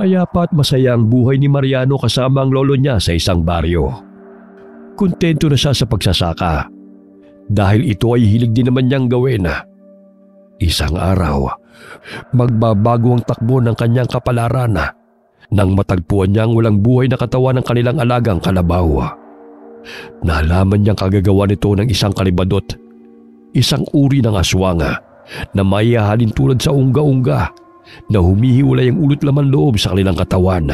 Ayapa at masaya ang buhay ni Mariano kasama ang lolo niya sa isang baryo. Kontento na siya sa pagsasaka dahil ito ay hilig din naman niyang gawin. Isang araw, magbabago ang takbo ng kanyang kapalaran nang matagpuan niya ang walang buhay na katawan ng kanilang alagang kalabaw. Nalaman niyang kagagawa nito ng isang kalibadot, isang uri ng aswang na maihahalin tulad sa unga-unga na humihiwalay ang ulot laman loob sa kanilang katawan.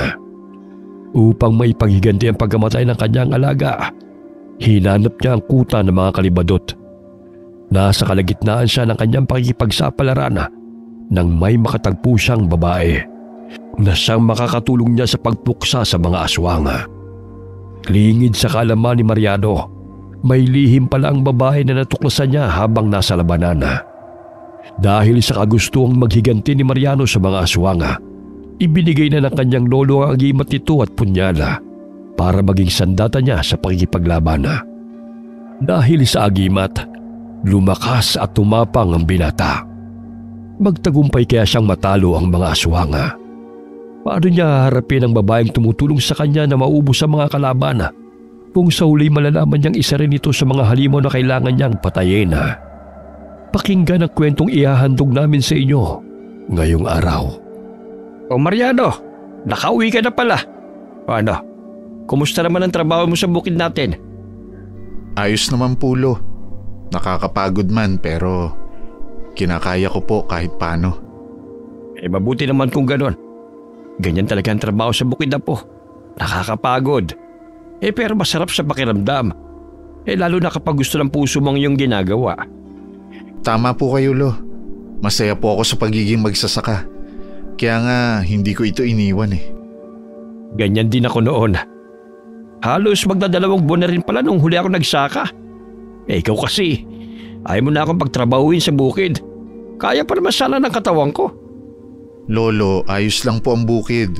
Upang maipaghiganti ang pagkamatay ng kanyang alaga, hinanap niya ang kuta ng mga kalibadot. Nasa kalagitnaan siya ng kanyang pakikipagsapalaran nang may makatagpo siyang babae na siyang makakatulong niya sa pagpuksa sa mga aswang. Lingid sa kaalaman ni Mariano, may lihim pala ang babae na natuklasan niya habang nasa labanan. Dahil sa kagustuhang maghiganti ni Mariano sa mga aswang, ibinigay na ng kanyang lolo ang agimat nito at punyala para maging sandata niya sa pakikipaglaban. Dahil sa agimat, lumakas at tumapang ang binata. Magtagumpay kaya siyang matalo ang mga aswang. Paano niya haharapin ang babaeng tumutulong sa kanya na maubos sa mga kalaban kung sa huli malalaman niyang isa rin ito sa mga halimaw na kailangan niyang patayin? Pakinggan ang kwentong ihahandog namin sa inyo ngayong araw. O Mariano, nakauwi ka na pala. Ano, kumusta naman ang trabaho mo sa bukid natin? Ayos naman po, Lo. Nakakapagod man pero kinakaya ko po kahit paano. Mabuti naman kung ganon. Ganyan talaga ang trabaho sa bukid na po. Nakakapagod. Pero masarap sa pakiramdam. Lalo na kapag gusto ng puso mong iyong ginagawa. Tama po kayo, Lo. Masaya po ako sa pagiging magsasaka. Kaya nga hindi ko ito iniwan Ganyan din ako noon. Halos magdadalawang buwan na rin pala nung huli ako nagsaka. Ikaw kasi, ayaw mo na akong pagtrabahuin sa bukid. Kaya pa naman sana ng katawan ko. Lolo, ayos lang po ang bukid.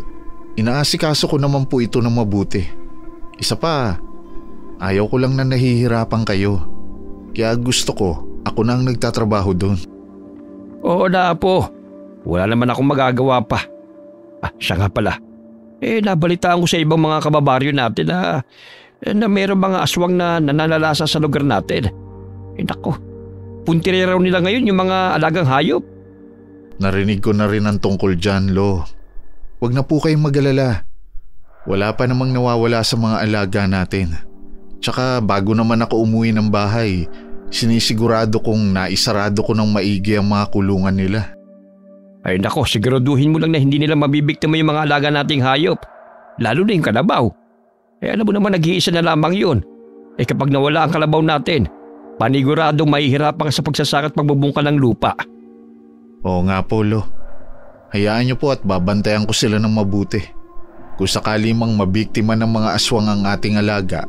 Inaasikaso ko naman po ito ng mabuti. Isa pa, ayaw ko lang na nahihirapan kayo. Kaya gusto ko, ako na ang nagtatrabaho doon. Oo na po. Wala naman akong magagawa pa. Siya nga pala. Nabalitaan ko sa ibang mga kababaryo natin na mayroong mga aswang na nananalasa sa lugar natin. Nako, puntirera nila ngayon yung mga alagang hayop. Narinig ko na rin ang tungkol dyan, Lo. Huwag na po kayong mag-alala. Wala pa namang nawawala sa mga alaga natin. Tsaka bago naman ako umuwi ng bahay, sinisigurado kong naisarado ko ng maigi ang mga kulungan nila. Ay nako, siguraduhin mo lang na hindi nila mabibiktima yung mga alaga nating hayop. Lalo na yung kalabaw. Alam mo naman nag-iisa na lamang yun. Kapag nawala ang kalabaw natin, paniguradong mahihirapan ka sa pagsasaka at pagbubungkal ng lupa. Oo nga po, Lo. Hayaan niyo po at babantayan ko sila ng mabuti. Kung sakali mang mabiktima ng mga aswang ang ating alaga,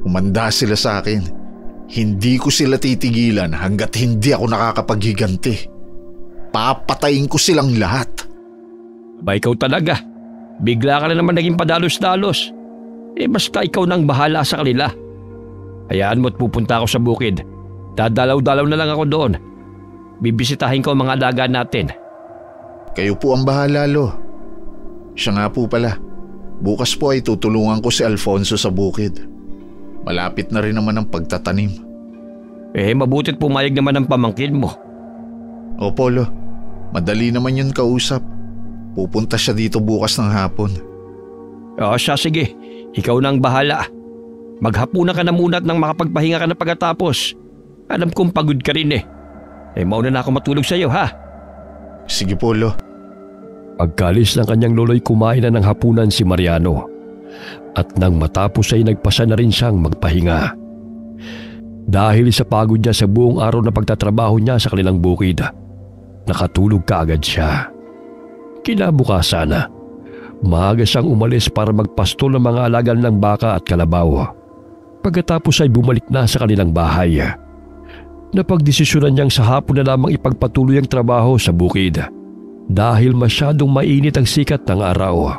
umanda sila sa akin. Hindi ko sila titigilan hanggat hindi ako nakakapaghiganti. Papatayin ko silang lahat. Ba ikaw talaga. Bigla ka na naman naging padalos-dalos. Basta ikaw nang bahala sa kanila. Hayaan mo't pupunta ako sa bukid. Dadalaw-dalaw na lang ako doon. Bibisitahin ko ang mga alaga natin. Kayo po ang bahala, Lo. Siya nga po pala. Bukas po ay tutulungan ko si Alfonso sa bukid. Malapit na rin naman ang pagtatanim. Mabuti't pumayag naman ang pamangkin mo. Opo, Lo. Madali naman yun kausap. Pupunta siya dito bukas ng hapon. Siya sige. Ikaw na ang bahala. Maghapunan ka na muna at nang makapagpahinga ka na pagkatapos. Alam kong pagod ka rin mauna na ako matulog sa iyo, ha? Sige po, Lo. Pagkalis ng kanyang lolo'y kumain na ng hapunan si Mariano. At nang matapos ay nagpasa na rin siyang magpahinga. Dahil sa pagod niya sa buong araw na pagtatrabaho niya sa kanilang bukid, nakatulog kaagad siya. Kinabukasan, maaga siyang umalis para magpastol ng mga alaga ng baka at kalabaw. Pagkatapos ay bumalik na sa kanilang bahay. Napagdesisyonan niyang sa hapon na lamang ipagpatuloy ang trabaho sa bukid dahil masyadong mainit ang sikat ng araw.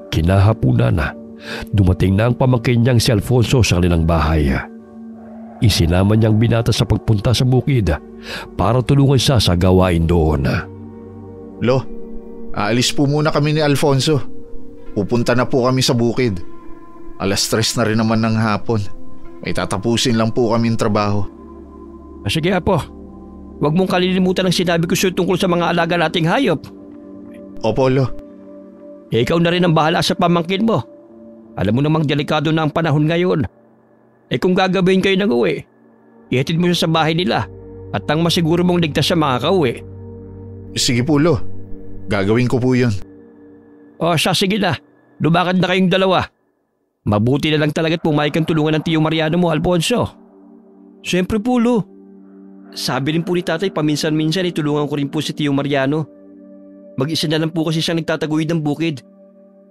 Kinahapunan na, dumating na ang pamangkin niyang si Alfonso sa kanilang bahay. Isinama niyang binata sa pagpunta sa bukid para tulungan siya sa gawain doon. Lo, Aalis po muna kami ni Alfonso. Pupunta na po kami sa bukid. 3:00 na rin naman ng hapon. May tatapusin lang po kaming trabaho. Sige Apo, huwag mong kalilimutan ang sinabi ko sa'yo tungkol sa mga alaga nating hayop. Opo, Lo. Ikaw na rin ang bahala sa pamangkin mo. Alam mo namang delikado na ang panahon ngayon. Kung gagawin kayo ng uwi, ihatid mo siya sa bahay nila at ang masiguro mong ligtas siya makakauwi. Sige po, Lo. Gagawin ko po yun. O siya, sige na. Lumakad na kayong dalawa. Mabuti na lang talaga't pumayag kang tulungan ng Tio Mariano mo, Alfonso. Siyempre po, Lo. Sabi rin po ni tatay, paminsan-minsan tulungan ko rin po si Tio Mariano. Mag-isa na lang po kasi siya nagtataguyod ng bukid.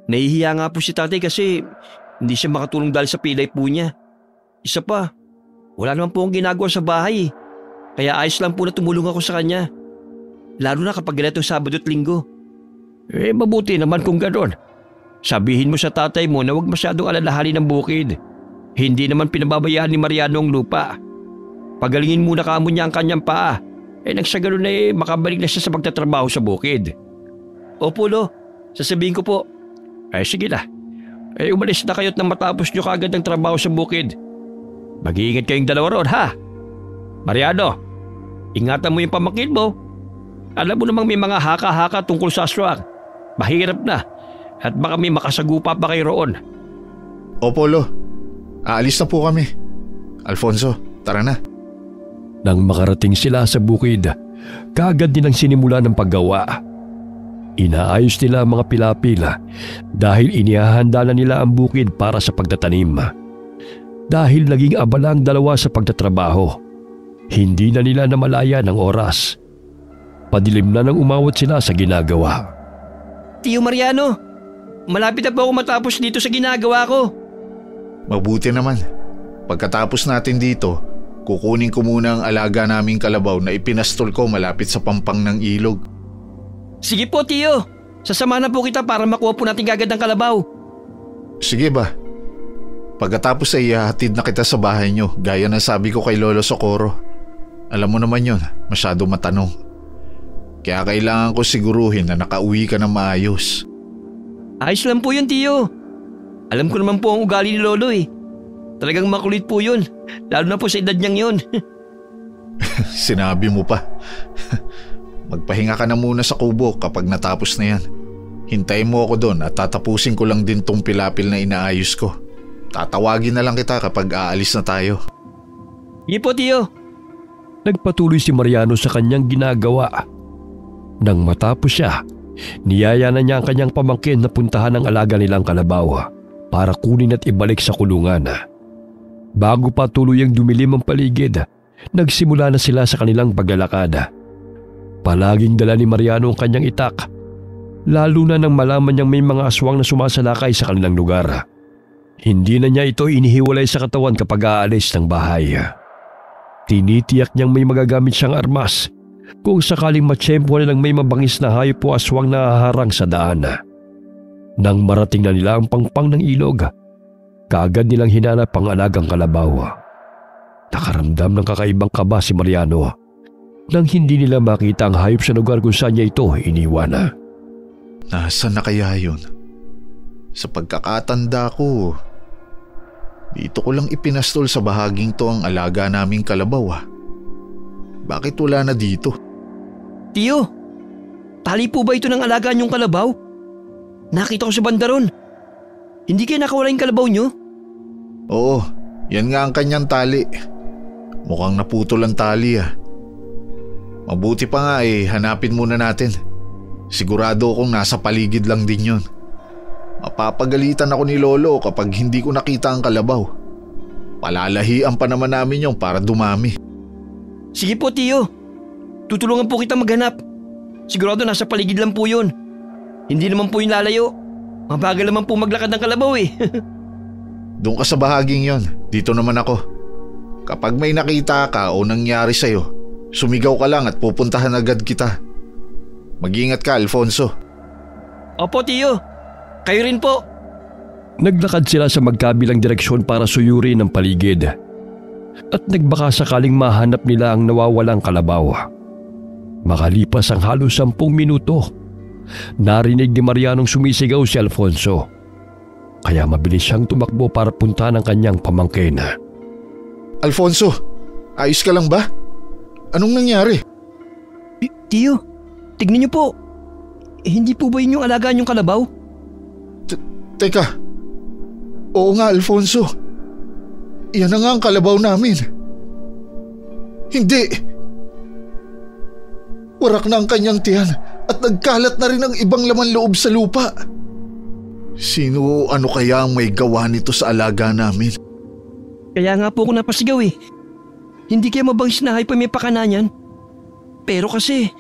Nahihiya nga po si tatay kasi hindi siya makatulong dahil sa pilay po niya. Isa pa, wala naman po akong ginagawa sa bahay. Kaya ayos lang po na tumulong ako sa kanya. Lalo na kapag ganitong Sabado at Linggo. Mabuti naman kung gano'n. Sabihin mo sa tatay mo na huwag masyadong alalahanin ng bukid. Hindi naman pinababayaan ni Mariano ang lupa. Pagalingin muna kamo niya ang kanyang paa. Nang sa gano'n makabalik na siya sa pagtatrabaho sa bukid. Opo, Lo. Sasabihin ko po. Sige na. Umalis na kayo't nang matapos nyo kaagad ang trabaho sa bukid. Mag-iingat kayong dalawa ron, ha? Mariano, ingatan mo yung pamangkin mo. Alam mo namang may mga haka-haka tungkol sa aswang. Mahirap na. At baka may makasagupa pa kayo roon. Opo, Lo. Aalis na po kami. Alfonso, tara na. Nang makarating sila sa bukid, kaagad nilang sinimula ng paggawa. Inaayos nila ang mga pila-pila dahil inihahanda na nila ang bukid para sa pagtatanim. Dahil naging abala ang dalawa sa pagtatrabaho, hindi na nila namalaya ng oras. Padilim na nang umawat sila sa ginagawa. Tio Mariano, malapit na po ako matapos dito sa ginagawa ko. Mabuti naman. Pagkatapos natin dito, kukunin ko muna ang alaga naming kalabaw na ipinastol ko malapit sa pampang ng ilog. Sige po, Tio. Sasama na po kita para makuha po natin agad ang kalabaw. Sige ba? Pagkatapos ay ihahatid na kita sa bahay nyo gaya ng sabi ko kay Lolo Socorro. Alam mo naman yun, masyado matanong. Kaya kailangan ko siguruhin na nakauwi ka na maayos. Ayos lang po yun, Tio. Alam ko naman po ang ugali ni Lolo eh. Talagang makulit po yun, lalo na po sa edad niyang yun. Sinabi mo pa. Magpahinga ka na muna sa kubo kapag natapos na yan. Hintayin mo ako doon at tatapusin ko lang din tong pilapil na inaayos ko. Tatawagin na lang kita kapag aalis na tayo. Sige po, Tio. Nagpatuloy si Mariano sa kanyang ginagawa. Nang matapos siya, niyaya na niya ang kanyang pamangkin na puntahan ang alaga nilang kalabaw para kunin at ibalik sa kulungan. Bago pa tuluyang dumilim ang paligid, nagsimula na sila sa kanilang paglalakad. Palaging dala ni Mariano ang kanyang itak, lalo na nang malaman niyang may mga aswang na sumasalakay sa kanilang lugar. Hindi na niya ito inihiwalay sa katawan kapag aalis ng bahay. Tinitiyak niyang may magagamit siyang armas kung sakaling matsyempo na lang may mabangis na hayop o aswang na haharang sa daan. Nang marating na nila ang pangpang ng ilog, kaagad nilang hinanap ang alagang kalabaw. Nakaramdam ng kakaibang kaba si Mariano nang hindi nila makita ang hayop sa lugar kung saan niya ito iniwan. Nasaan na kaya yun? Sa pagkakatanda ko, dito ko lang ipinastol sa bahaging to ang alaga naming kalabaw. Bakit wala na dito? Tio, tali po ba ito ng alaga niyong kalabaw? Nakita ko sa banda ron. Hindi kayo nakawala yung kalabaw niyo? Oo, yan nga ang kanyang tali. Mukhang naputol ang tali. Mabuti pa nga hanapin muna natin. Sigurado akong nasa paligid lang din yun. Mapapagalitan ako ni Lolo kapag hindi ko nakita ang kalabaw. Palalahian pa naman namin yung para dumami. Sige po, Tio. Tutulungan po kita maghanap. Sigurado nasa paligid lang po yun. Hindi naman po yung lalayo. Mabagal naman po maglakad ng kalabaw eh. Doon ka sa bahaging yon. Dito naman ako. Kapag may nakita ka o nangyari sa'yo, sumigaw ka lang at pupuntahan agad kita. Mag-ingat ka, Alfonso. Opo, Tio. Kayo rin po. Naglakad sila sa magkabilang direksyon para suyurin ang paligid. At nagbaka sakaling mahanap nila ang nawawalang kalabaw. Makalipas ang halos 10 minuto, narinig ni Marianong sumisigaw si Alfonso. Kaya mabilis siyang tumakbo para puntahan ang kanyang pamangkin. Alfonso, ayos ka lang ba? Anong nangyari? Tiyo, tignan niyo po. Hindi po ba yun yung alagaan yung kalabaw? Teka. Oo nga, Alfonso. Yan na nga ang kalabaw namin. Hindi. Warak na ang kanyang tiyan at nagkalat na rin ang ibang laman loob sa lupa. Sino ano kaya ang may gawa nito sa alaga namin? Kaya nga po ako napasigaw eh. Hindi kaya mabangis na hayop may pakana niyan. Pero kasi,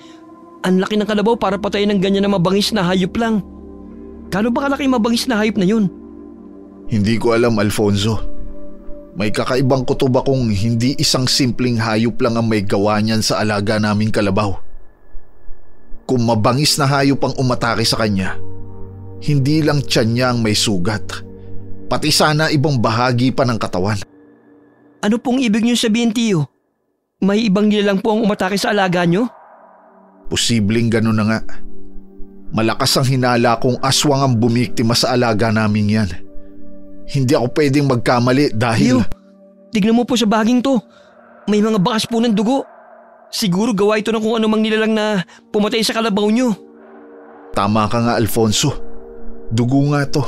ang laki ng kalabaw para patayin ng ganyan na mabangis na hayop lang. Kano ba kalaki mabangis na hayop na yun? Hindi ko alam, Alfonso. May kakaibang kutob akong hindi isang simpleng hayop lang ang may gawa niyan sa alaga naming kalabaw. Kung mabangis na hayop ang umatake sa kanya, hindi lang tiyan niya ang may sugat, pati sana ibang bahagi pa ng katawan. Ano pong ibig niyo sabihin, Tiyo? May ibang nilalang po ang umatake sa alaga niyo? Posibleng gano'n na nga. Malakas ang hinala kung aswang ang bumiktima sa alaga namin yan. Hindi ako pwedeng magkamali dahil… Tiyo, tignan mo po sa baging to. May mga bakas po ng dugo. Siguro gawa ito ng kung anumang nilalang na pumatay sa kalabaw niyo. Tama ka nga, Alfonso. Dugo nga to.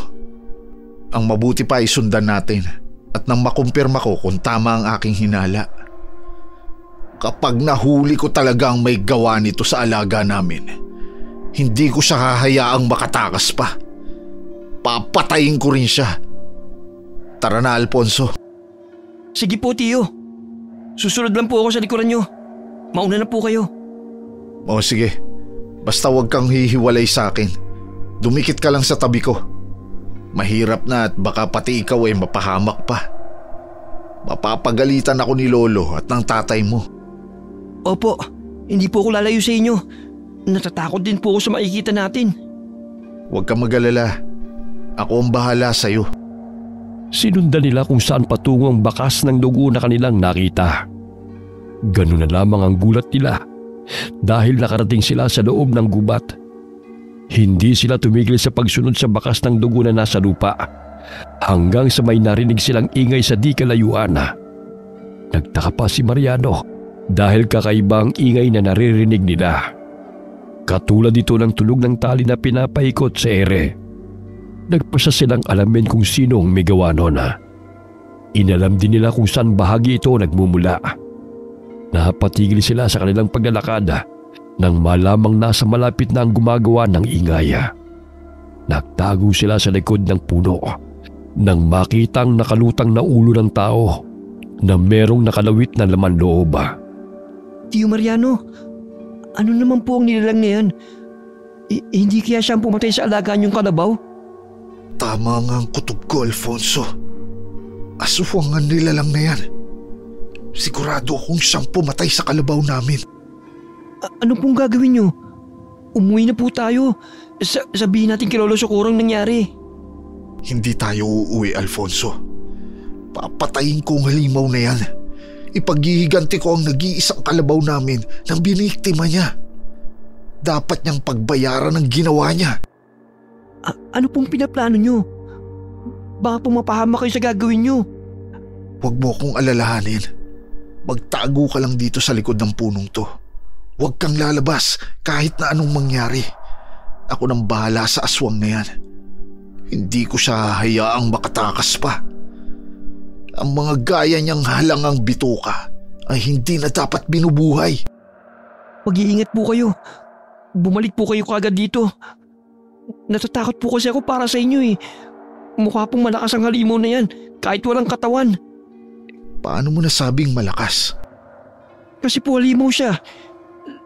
Ang mabuti pa ay sundan natin at nang makumpirma ko kung tama ang aking hinala. Kapag nahuli ko talaga ang may gawa nito sa alaga namin, hindi ko siya hahayaang makatakas pa. Papatayin ko rin siya. Tara na, Alfonso. Sige po, Tiyo. Susunod lang po ako sa likuran niyo. Mauna na po kayo. O sige, basta huwag kang hihiwalay sa akin. Dumikit ka lang sa tabi ko. Mahirap na at baka pati ikaw ay mapahamak pa. Mapapagalitan ako ni Lolo at ng tatay mo. Opo, hindi po ako lalayo sa inyo. Natatakot din po ako sa makikita natin. Huwag kang mag-alala. Ako ang bahala sa'yo. Sinundan nila kung saan patungo ang bakas ng dugo na kanilang nakita. Ganun na lamang ang gulat nila dahil nakarating sila sa loob ng gubat. Hindi sila tumigil sa pagsunod sa bakas ng dugo na nasa lupa hanggang sa may narinig silang ingay sa di kalayuan. Nagtaka pa si Mariano dahil kakaiba ang ingay na naririnig nila. Katulad ito ng tulog ng tali na pinapaikot sa ere. Nagpasa silang alamin kung sino ang may gawa nun. Inalam din nila kung saan bahagi ito nagmumula. Napatigil sila sa kanilang paglalakad nang malamang nasa malapit na ang gumagawa ng ingay. Nagtago sila sa likod ng puno nang makitang nakalutang na ulo ng tao na merong nakalawit na laman loob. Tiyo Mariano, ano naman po ang nilalang na yan? Hindi kaya siya ang pumatay sa alagaan yung kalabaw? Tama nga ang kutob ko, Alfonso. Aswang ang nilalang na yan. Sigurado akong siyang pumatay sa kalabaw namin. Ano pong gagawin nyo? Umuwi na po tayo. Sabihin natin kay Lolo Socorro ang nangyari. Hindi tayo uuwi, Alfonso. Papatayin ko ang halimaw na yan. Ipaghihiganti ko ang nag-iisang kalabaw namin nang biniktima niya. Dapat niyang pagbayaran ang ginawa niya. Ano pong pinaplano nyo? Baka pumapahama kayo sa gagawin nyo. Huwag mo akong alalahanin. Magtago ka lang dito sa likod ng punong to. Huwag kang lalabas kahit na anong mangyari. Ako nang bahala sa aswang na yan. Hindi ko siya hayaang makatakas pa. Ang mga gaya niyang halangang bituka ay hindi na dapat binubuhay. Mag-iingat po kayo. Bumalik po kayo kaagad dito. Natatakot po kasi ako para sa inyo eh. Mukha pong malakas ang halimaw na yan kahit walang katawan. Paano mo nasabing malakas? Kasi po halimaw siya.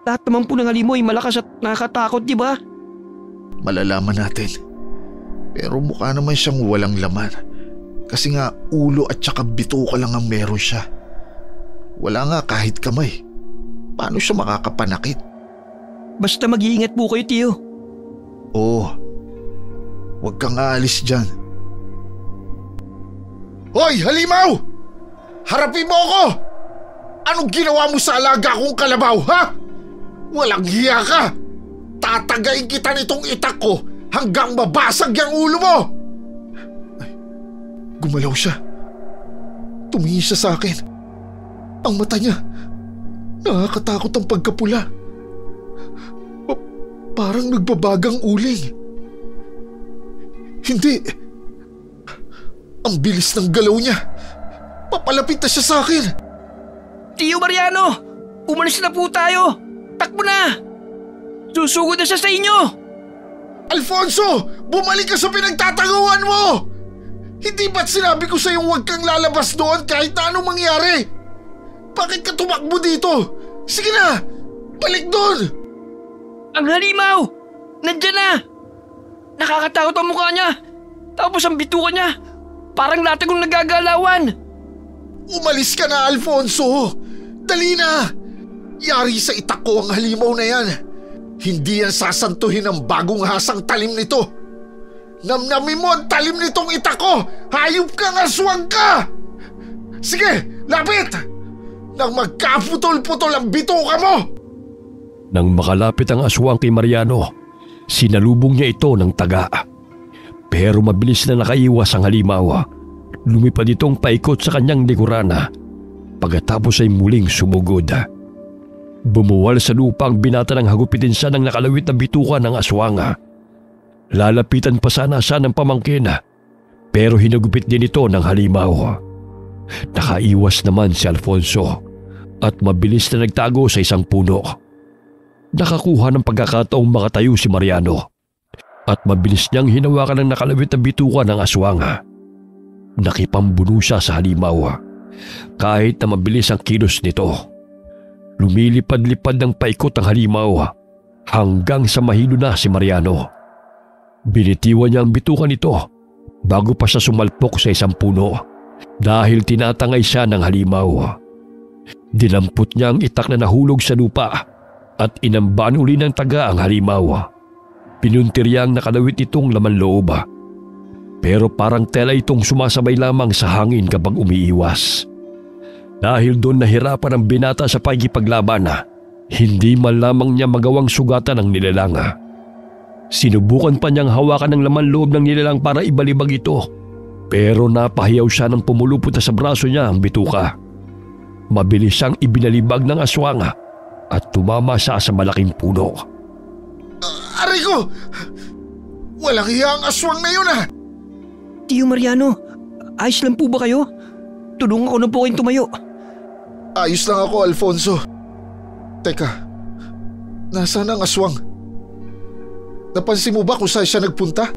Lahat naman po ng halimaw ay malakas at nakakatakot, di ba? Malalaman natin. Pero mukha naman siyang walang laman. Kasi nga ulo at saka bituka lang ang meron siya. Wala nga kahit kamay. Paano siya makakapanakit? Basta mag-iingat po kayo, Tiyo. Oo. Huwag kang aalis dyan. Hoy, halimaw! Harapin mo ako! Anong ginawa mo sa alaga kong kalabaw, ha? Walang hiya ka! Tatagayin kita nitong itak ko hanggang mabasag yung ulo mo! Ay, gumalaw siya. Tumingin siya sa akin. Ang mata niya, nakakatakot ang pagkapula. Parang nagbabagang uling. Hindi. Ang bilis ng galaw niya. Papalapit na siya sa akin. Tio Mariano! Umalis na po tayo! Takbo na! Susugod na siya sa inyo! Alfonso! Bumalik ka sa pinagtataguan mo! Hindi ba't sinabi ko sa'yo huwag kang lalabas doon kahit na anong mangyari? Bakit ka tumakbo dito? Sige na! Balik doon! Ang halimaw! Nandiyan na! Nakakatakot ang mukha niya! Tapos ang bituka niya! Parang latagong nagagalawan! Umalis ka na, Alfonso! Dali na! Yari sa itak ko ang halimaw na yan. Hindi yan sasantuhin ang bagong hasang talim nito. Namnamin mo ang talim nitong itak ko! Hayop kang aswang ka! Sige, lapit! Nang magkaputol-putol ang bituka mo! Nang makalapit ang aswang kay Mariano, sinalubong niya ito ng taga. Pero mabilis na nakaiwas ang halimaw. Lumipad itong paikot sa kanyang likuran. Pagkatapos ay muling sumugod. Bumuwal sa lupa ang binata ng hagupitin siya ng nakalawit na bituka ng aswang. Lalapitan pa sana siya ng pamangkin, pero hinagupit din ito ng halimaw. Nakaiwas naman si Alfonso at mabilis na nagtago sa isang puno. Nakakuha ng pagkakataong makatayo si Mariano at mabilis niyang hinawakan ng nakalawit na bituka ng aswang. Nakipambuno siya sa halimaw kahit na mabilis ang kilos nito. Lumilipad-lipad ng paikot ang halimaw hanggang sa mahilo na si Mariano. Binitiwan niya ang bituka nito bago pa siya sumalpok sa isang puno dahil tinatangay siya ng halimaw. Dinampot niya ang itak na nahulog sa lupa at inamban uli ng taga ang halimaw. Pinuntirya ang nakalawit itong laman loob. Pero parang tela itong sumasabay lamang sa hangin kapag umiiwas. Dahil doon nahirapan ang binata sa pagkipaglaban, hindi man lamang niya magawang sugatan ang nilalang. Sinubukan pa niyang hawakan ng laman loob ng nilalang para ibalibag ito. Pero napahiyaw siya nang pumulupot sa braso niya ang bituka. Mabilis siyang ibinalibag ng aswang at tumama siya sa malaking puno. Aray ko! Walang hiya ang aswang na yun ah! Tio Mariano, ayos lang po ba kayo? Tulungan ko na po kayong tumayo. Ayos lang ako, Alfonso. Teka, nasaan ang aswang? Napansin mo ba kung saan siya nagpunta?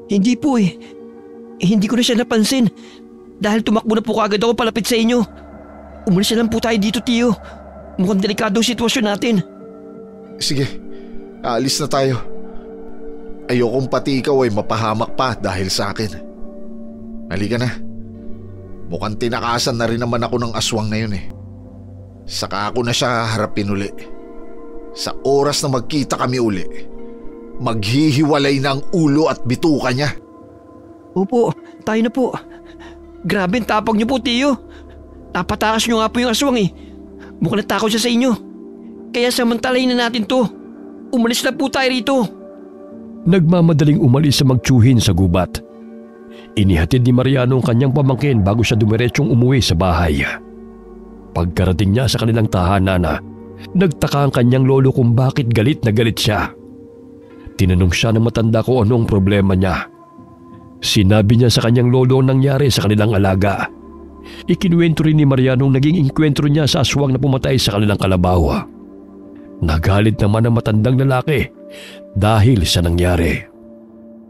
Hindi po eh. Hindi ko na siya napansin dahil tumakbo na po kaagad ako palapit sa inyo. Umalis na lang po tayo dito, Tio. Mukhang delikado ang sitwasyon natin. Sige, aalis na tayo. Ayokong pati ikaw ay mapahamak pa dahil sa akin. Halika na. Mukhang tinakasan na rin naman ako ng aswang na yun eh. Saka ako na siya harapin uli. Sa oras na magkita kami uli, maghihiwalay na ang ulo at bituka niya. Opo, tayo na po. Grabe ang tapang niyo po, Tio. Napatakas niyo nga po yung aswang eh. Mukhang natakot siya sa inyo. Kaya samantalayin na natin to. Umalis na po tayo rito. Nagmamadaling umalis sa magtsuhin sa gubat. Inihatid ni Mariano ang kanyang pamangkin bago siya dumiretsyong umuwi sa bahay. Pagkarating niya sa kanilang tahanan, nagtaka ang kanyang lolo kung bakit galit na galit siya. Tinanong siya ng matanda kung anong problema niya. Sinabi niya sa kanyang lolo ang nangyari sa kanilang alaga. Ikinuwento rin ni Mariano ang naging inkwentro niya sa aswang na pumatay sa kanilang kalabaw. Nagalit naman ang matandang lalaki dahil sa nangyari.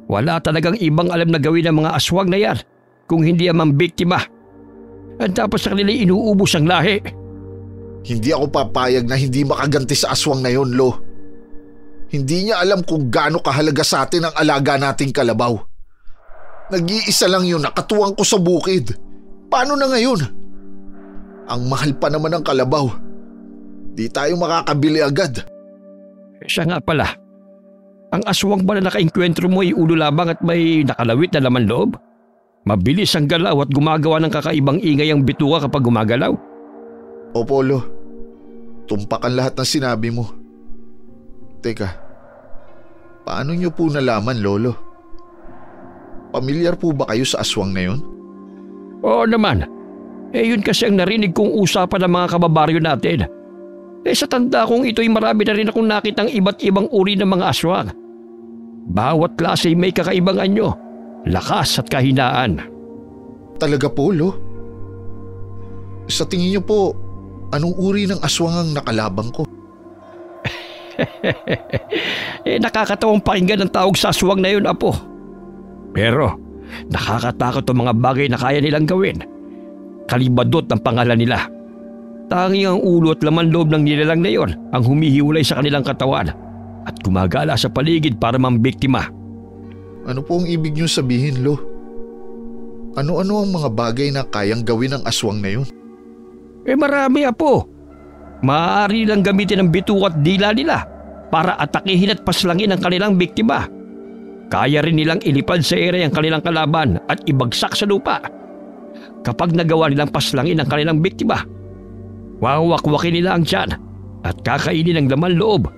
Wala talagang ibang alam na gawin ng mga aswang na yan kung hindi ang mambiktima. At tapos sa kanila inuubos ang lahi. Hindi ako papayag na hindi makaganti sa aswang na yon, Lo. Hindi niya alam kung gaano kahalaga sa atin ang alaga nating kalabaw. Nag-iisa lang yun, nakatuwang ko sa bukid. Paano na ngayon? Ang mahal pa naman ng kalabaw. Di tayo makakabili agad. Siya nga pala. Ang aswang ba na nakainkwentro mo ay ulo lamang at may nakalawit na laman loob? Mabilis ang galaw at gumagawa ng kakaibang ingay ang bituka kapag gumagalaw. Opo, Lo. Tumpakan lahat ng sinabi mo. Teka, Paano niyo po nalaman, Lolo? Pamilyar po ba kayo sa aswang na yun? Oo naman. Yun kasi ang narinig kong usapan ng mga kababaryo natin. Sa tanda kong ito'y marami na rin akong nakitang iba't ibang uri ng mga aswang. Bawat klase may kakaibang anyo, lakas at kahinaan. Talaga po, Lo? Sa tingin niyo po, anong uri ng aswang ang nakalabang ko? Nakakatawang pakinggan ang tawag sa aswang na yun, Apo. Pero nakakatakot ang mga bagay na kaya nilang gawin. Kalibadot ang pangalan nila. Tanging ang ulo at laman loob ng nilalang na yon ang humihiwalay sa kanilang katawan at gumagala sa paligid para mambiktima. Ano po ang ibig niyo sabihin, Lo? Ano-ano ang mga bagay na kayang gawin ng aswang na yun? Marami, Apo. Maaari lang gamitin ang bituka at dila nila para atakihin at paslangin ang kanilang biktima. Kaya rin nilang ilipad sa ere ang kanilang kalaban at ibagsak sa lupa. Kapag nagawa nilang paslangin ang kanilang biktima, wawak-wakin nila ang tiyan at kakainin ang laman loob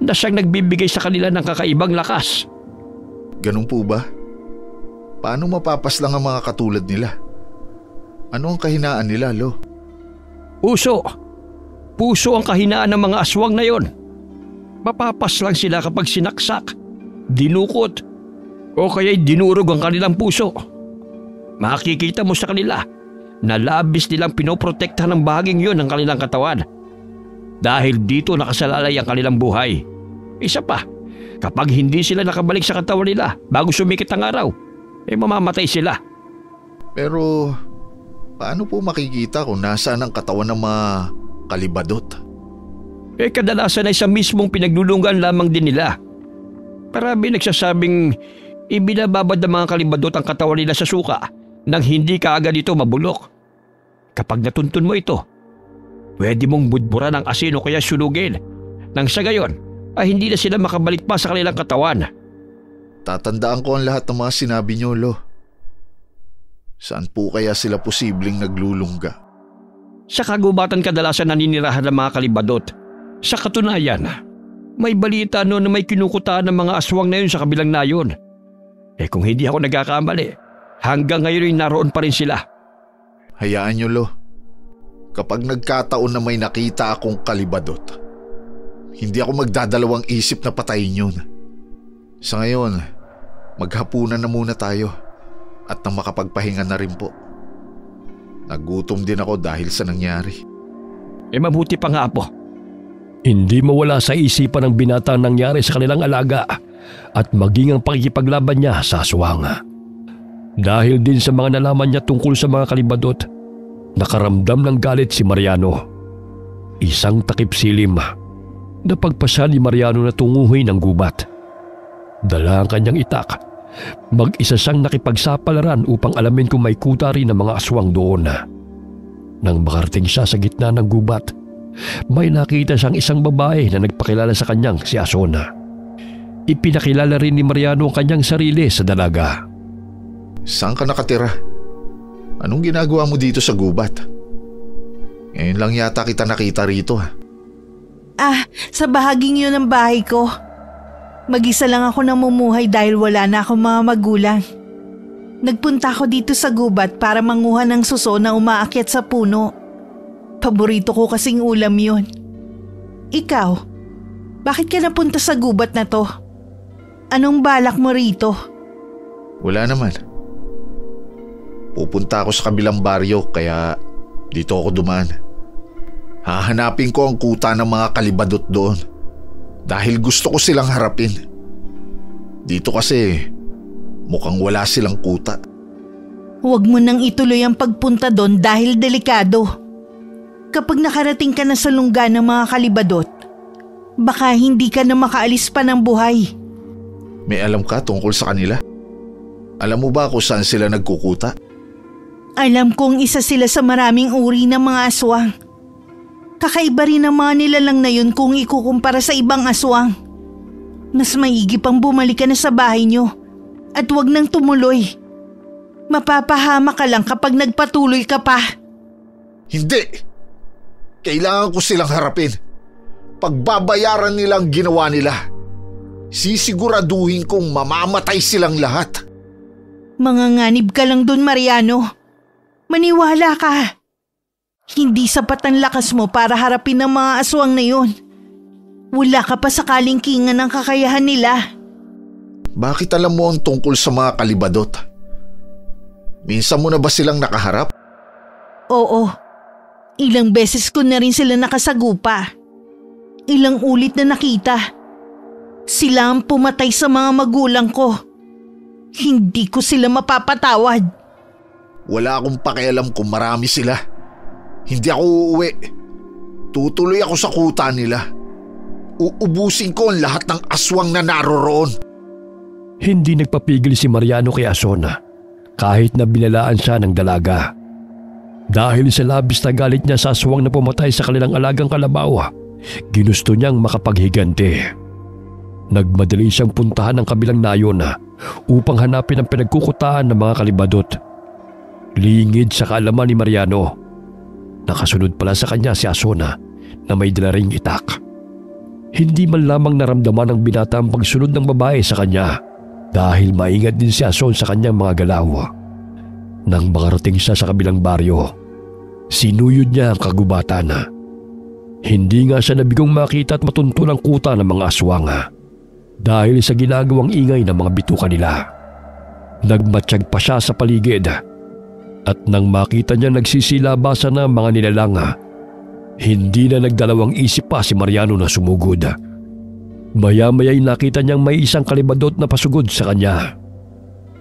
na siyang nagbibigay sa kanila ng kakaibang lakas. Ganun po ba? Paano mapapaslang ang mga katulad nila? Ano ang kahinaan nila, Lo? Puso ang kahinaan ng mga aswang na yon. Mapapaslang sila kapag sinaksak, dinukot, o kaya'y dinurog ang kanilang puso. Makikita mo sa kanila na labis nilang pinoprotektahan ng bahaging yon ng kanilang katawan. Dahil dito nakasalalay ang kanilang buhay. Isa pa, kapag hindi sila nakabalik sa katawan nila bago sumikit ang araw, mamamatay sila. Pero paano po makikita kung nasaan ang katawan ng mga kalibadot? Kadalasan ay sa mismong pinaglulunggan lamang din nila. Marami nagsasabing ibinababad ng mga kalibadot ang katawan nila sa suka nang hindi kaagad ito mabulok. Kapag natuntun mo ito, pwede mong budburan ng asin o kaya sunugin. Nang sa gayon ay hindi na sila makabalik pa sa kanilang katawan. Tatandaan ko ang lahat ng mga sinabi niyo, Lo. Saan po kaya sila posibleng naglulungga? Sa kagubatan kadalasan naninirahan ng mga kalibadot. Sa katunayan, may balita noon na may kinukutaan ng mga aswang na yun sa kabilang nayon. Kung hindi ako nagkakamali, hanggang ngayon ay naroon pa rin sila. Hayaan niyo, Lo. Kapag nagkataon na may nakita akong kalibadot, hindi ako magdadalawang isip na patayin yun. Sa ngayon, maghapunan na muna tayo at nang makapagpahinga na rin po. Nagutom din ako dahil sa nangyari. Mabuti pa nga, Apo. Hindi mawala sa isipan ng binata ang nangyari sa kanilang alaga at maging ang pakikipaglaban niya sa aswang. Dahil din sa mga nalaman niya tungkol sa mga kalibadot, nakaramdam ng galit si Mariano. Isang takip silim na pagpasya ni Mariano na tunguhin ng gubat. Dala ang kanyang itak. Mag-isa siyang nakipagsapalaran upang alamin kung may kuta rin ng mga aswang doon. Nang makarating siya sa gitna ng gubat, may nakita siyang isang babae na nagpakilala sa kanyang si Asona. Ipinakilala rin ni Mariano ang kanyang sarili sa dalaga. Saan ka nakatira? Anong ginagawa mo dito sa gubat? Ngayon lang yata kita nakita rito. Sa bahaging yun ng bahay ko. Mag-isa lang ako namumuhay dahil wala na akong mga magulang. Nagpunta ako dito sa gubat para manguha ng suso na umaakyat sa puno. Paborito ko kasing ulam yun. Ikaw, bakit ka napunta sa gubat na to? Anong balak mo rito? Wala naman. Pupunta ako sa kabilang baryo kaya dito ako dumaan. Hahanapin ko ang kuta ng mga kalibadot doon dahil gusto ko silang harapin. Dito kasi mukhang wala silang kuta. Huwag mo nang ituloy ang pagpunta doon dahil delikado. Kapag nakarating ka na sa lungga ng mga kalibadot, baka hindi ka na makaalis pa ng buhay. May alam ka tungkol sa kanila? Alam mo ba kung saan sila nagkukuta? Alam kong isa sila sa maraming uri ng mga aswang. Kakaiba rin ang mga nilalang na yun kung ikukumpara sa ibang aswang. Mas maigi pang bumalik ka na sa bahay nyo at huwag nang tumuloy. Mapapahama ka lang kapag nagpatuloy ka pa. Hindi! Kailangan ko silang harapin. Pagbabayaran nila ang ginawa nila. Sisiguraduhin kong mamamatay silang lahat. Manganganib ka lang dun, Mariano. Maniwala ka. Hindi sapat ang lakas mo para harapin ang mga aswang na yun. Wala ka pa sa kalingkingan ng kakayahan nila. Bakit alam mo ang tungkol sa mga kalibadot? Minsan mo na ba silang nakaharap? Oo. Ilang beses ko na rin sila nakasagupa. Ilang ulit na nakita. Sila ang pumatay sa mga magulang ko. Hindi ko sila mapapatawad. Wala akong pakialam kung marami sila. Hindi ako uuwi. Tutuloy ako sa kuta nila. Uubusin ko ang lahat ng aswang na naroroon. Hindi nagpapigil si Mariano kay Asona kahit na binalaan siya ng dalaga. Dahil sa labis na galit niya sa aswang na pumatay sa kanilang alagang kalabaw, ginusto niyang makapaghiganti. Nagmadali siyang puntahan ng kabilang nayon upang hanapin ang pinagkukutaan ng mga kalibadot. Lingid sa kaalaman ni Mariano, nakasunod pala sa kanya si Asona na may dala ring itak. Hindi man lamang naramdaman ng binata ang pagsunod ng babae sa kanya dahil maingat din si Ason sa kanyang mga galaw. Nang makarating siya sa kabilang baryo, sinuyod niya ang kagubatan. Hindi nga siya nabigong makita at matuntun ang kuta ng mga aswang dahil sa ginagawang ingay ng mga bituka nila. Nagmatsyag pa siya sa paligid at nang makita niya nagsisilabasan na mga nilalang, hindi na nagdalawang isip pa si Mariano na sumugod. Maya-maya'y nakita niyang may isang kalibadot na pasugod sa kanya.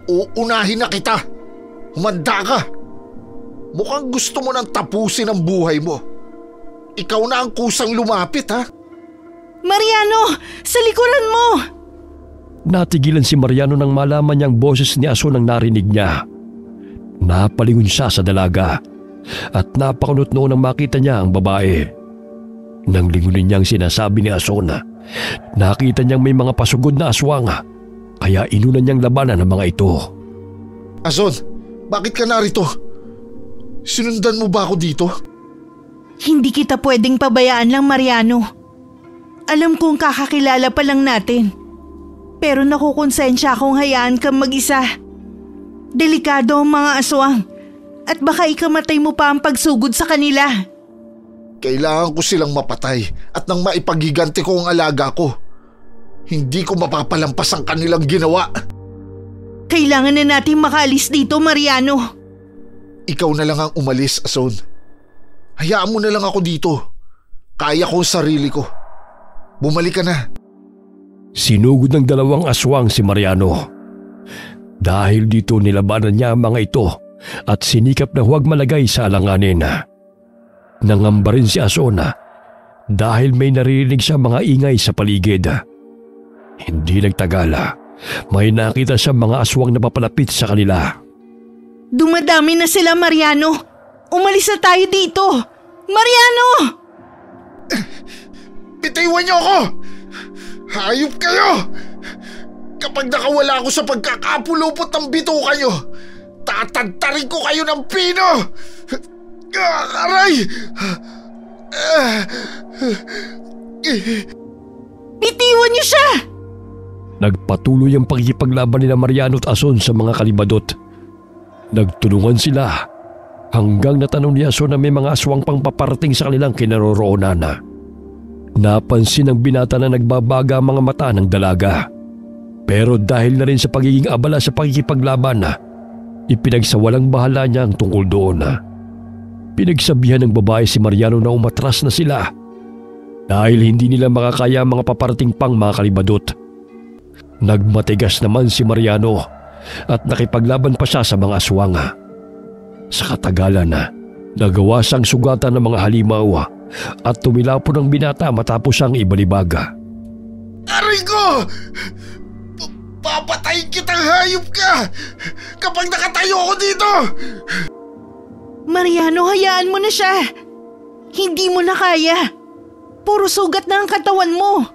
Uunahin na kita! Humanda ka! Mukhang gusto mo nang tapusin ang buhay mo. Ikaw na ang kusang lumapit, ha? Mariano! Sa likuran mo! Natigilan si Mariano nang malaman niyang boses ni Ason ang narinig niya. Napalingon siya sa dalaga at napakunot noon nang makita niya ang babae. Nang lingunin niyang sinasabi ni Ason, nakita niyang may mga pasugod na aswang, kaya inunan niyang labanan ang mga ito. Ason, bakit ka narito? Sinundan mo ba ako dito? Hindi kita pwedeng pabayaan lang, Mariano. Alam kong kakakilala pa lang natin. Pero nakukonsensya akong hayaan kang mag-isa. Delikado ang mga aswang at baka ikamatay mo pa ang pagsugod sa kanila. Kailangan ko silang mapatay at nang maipagiganti ko ang alaga ko. Hindi ko mapapalampas ang kanilang ginawa. Kailangan na natin makaalis dito, Mariano. Ikaw na lang ang umalis, Ason. Hayaan mo na lang ako dito. Kaya ko ang sarili ko. Bumalik ka na. Sinugod ng dalawang aswang si Mariano. Dahil dito nilabanan niya ang mga ito at sinikap na huwag malagay sa alanganin. Nangamba rin si Asona dahil may naririnig siya mga ingay sa paligid. Hindi nagtagala, may nakita siya mga aswang na papalapit sa kanila. Dumadami na sila, Mariano. Umalis na tayo dito. Mariano! Bitiwan niyo ako! Hayop kayo! Kapag nakawala ako sa pagkakapulupot ng bituka niyo, tatantarin ko kayo ng pino! Aray! Bitiwan niyo siya! Nagpatuloy ang pagkikipaglaban ni Mariano at Ason sa mga kalibadot. Nagtulungan sila hanggang natanong ni Ason na may mga aswang pang paparating sa kanilang kinaroroonan. Napansin ng binata na nagbabaga ang mga mata ng dalaga. Pero dahil na rin sa pagiging abala sa pagkikipaglaban, ipinagsawalang bahala niya ang tungkol doon. Pinagsabihan ng babae si Mariano na umatras na sila dahil hindi nila makakaya ang mga paparating pang mga kalibadot. Nagmatigas naman si Mariano at nakipaglaban pa siya sa mga aswang. Sa katagalan, nagawa siyang sugatan ng mga halimaw at tumilapon ang binata matapos siyang ibalibaga. Aray ko! Papatayin kitang hayop ka! Kapag nakatayo ako dito! Mariano, hayaan mo na siya. Hindi mo na kaya. Puro sugat na ang katawan mo.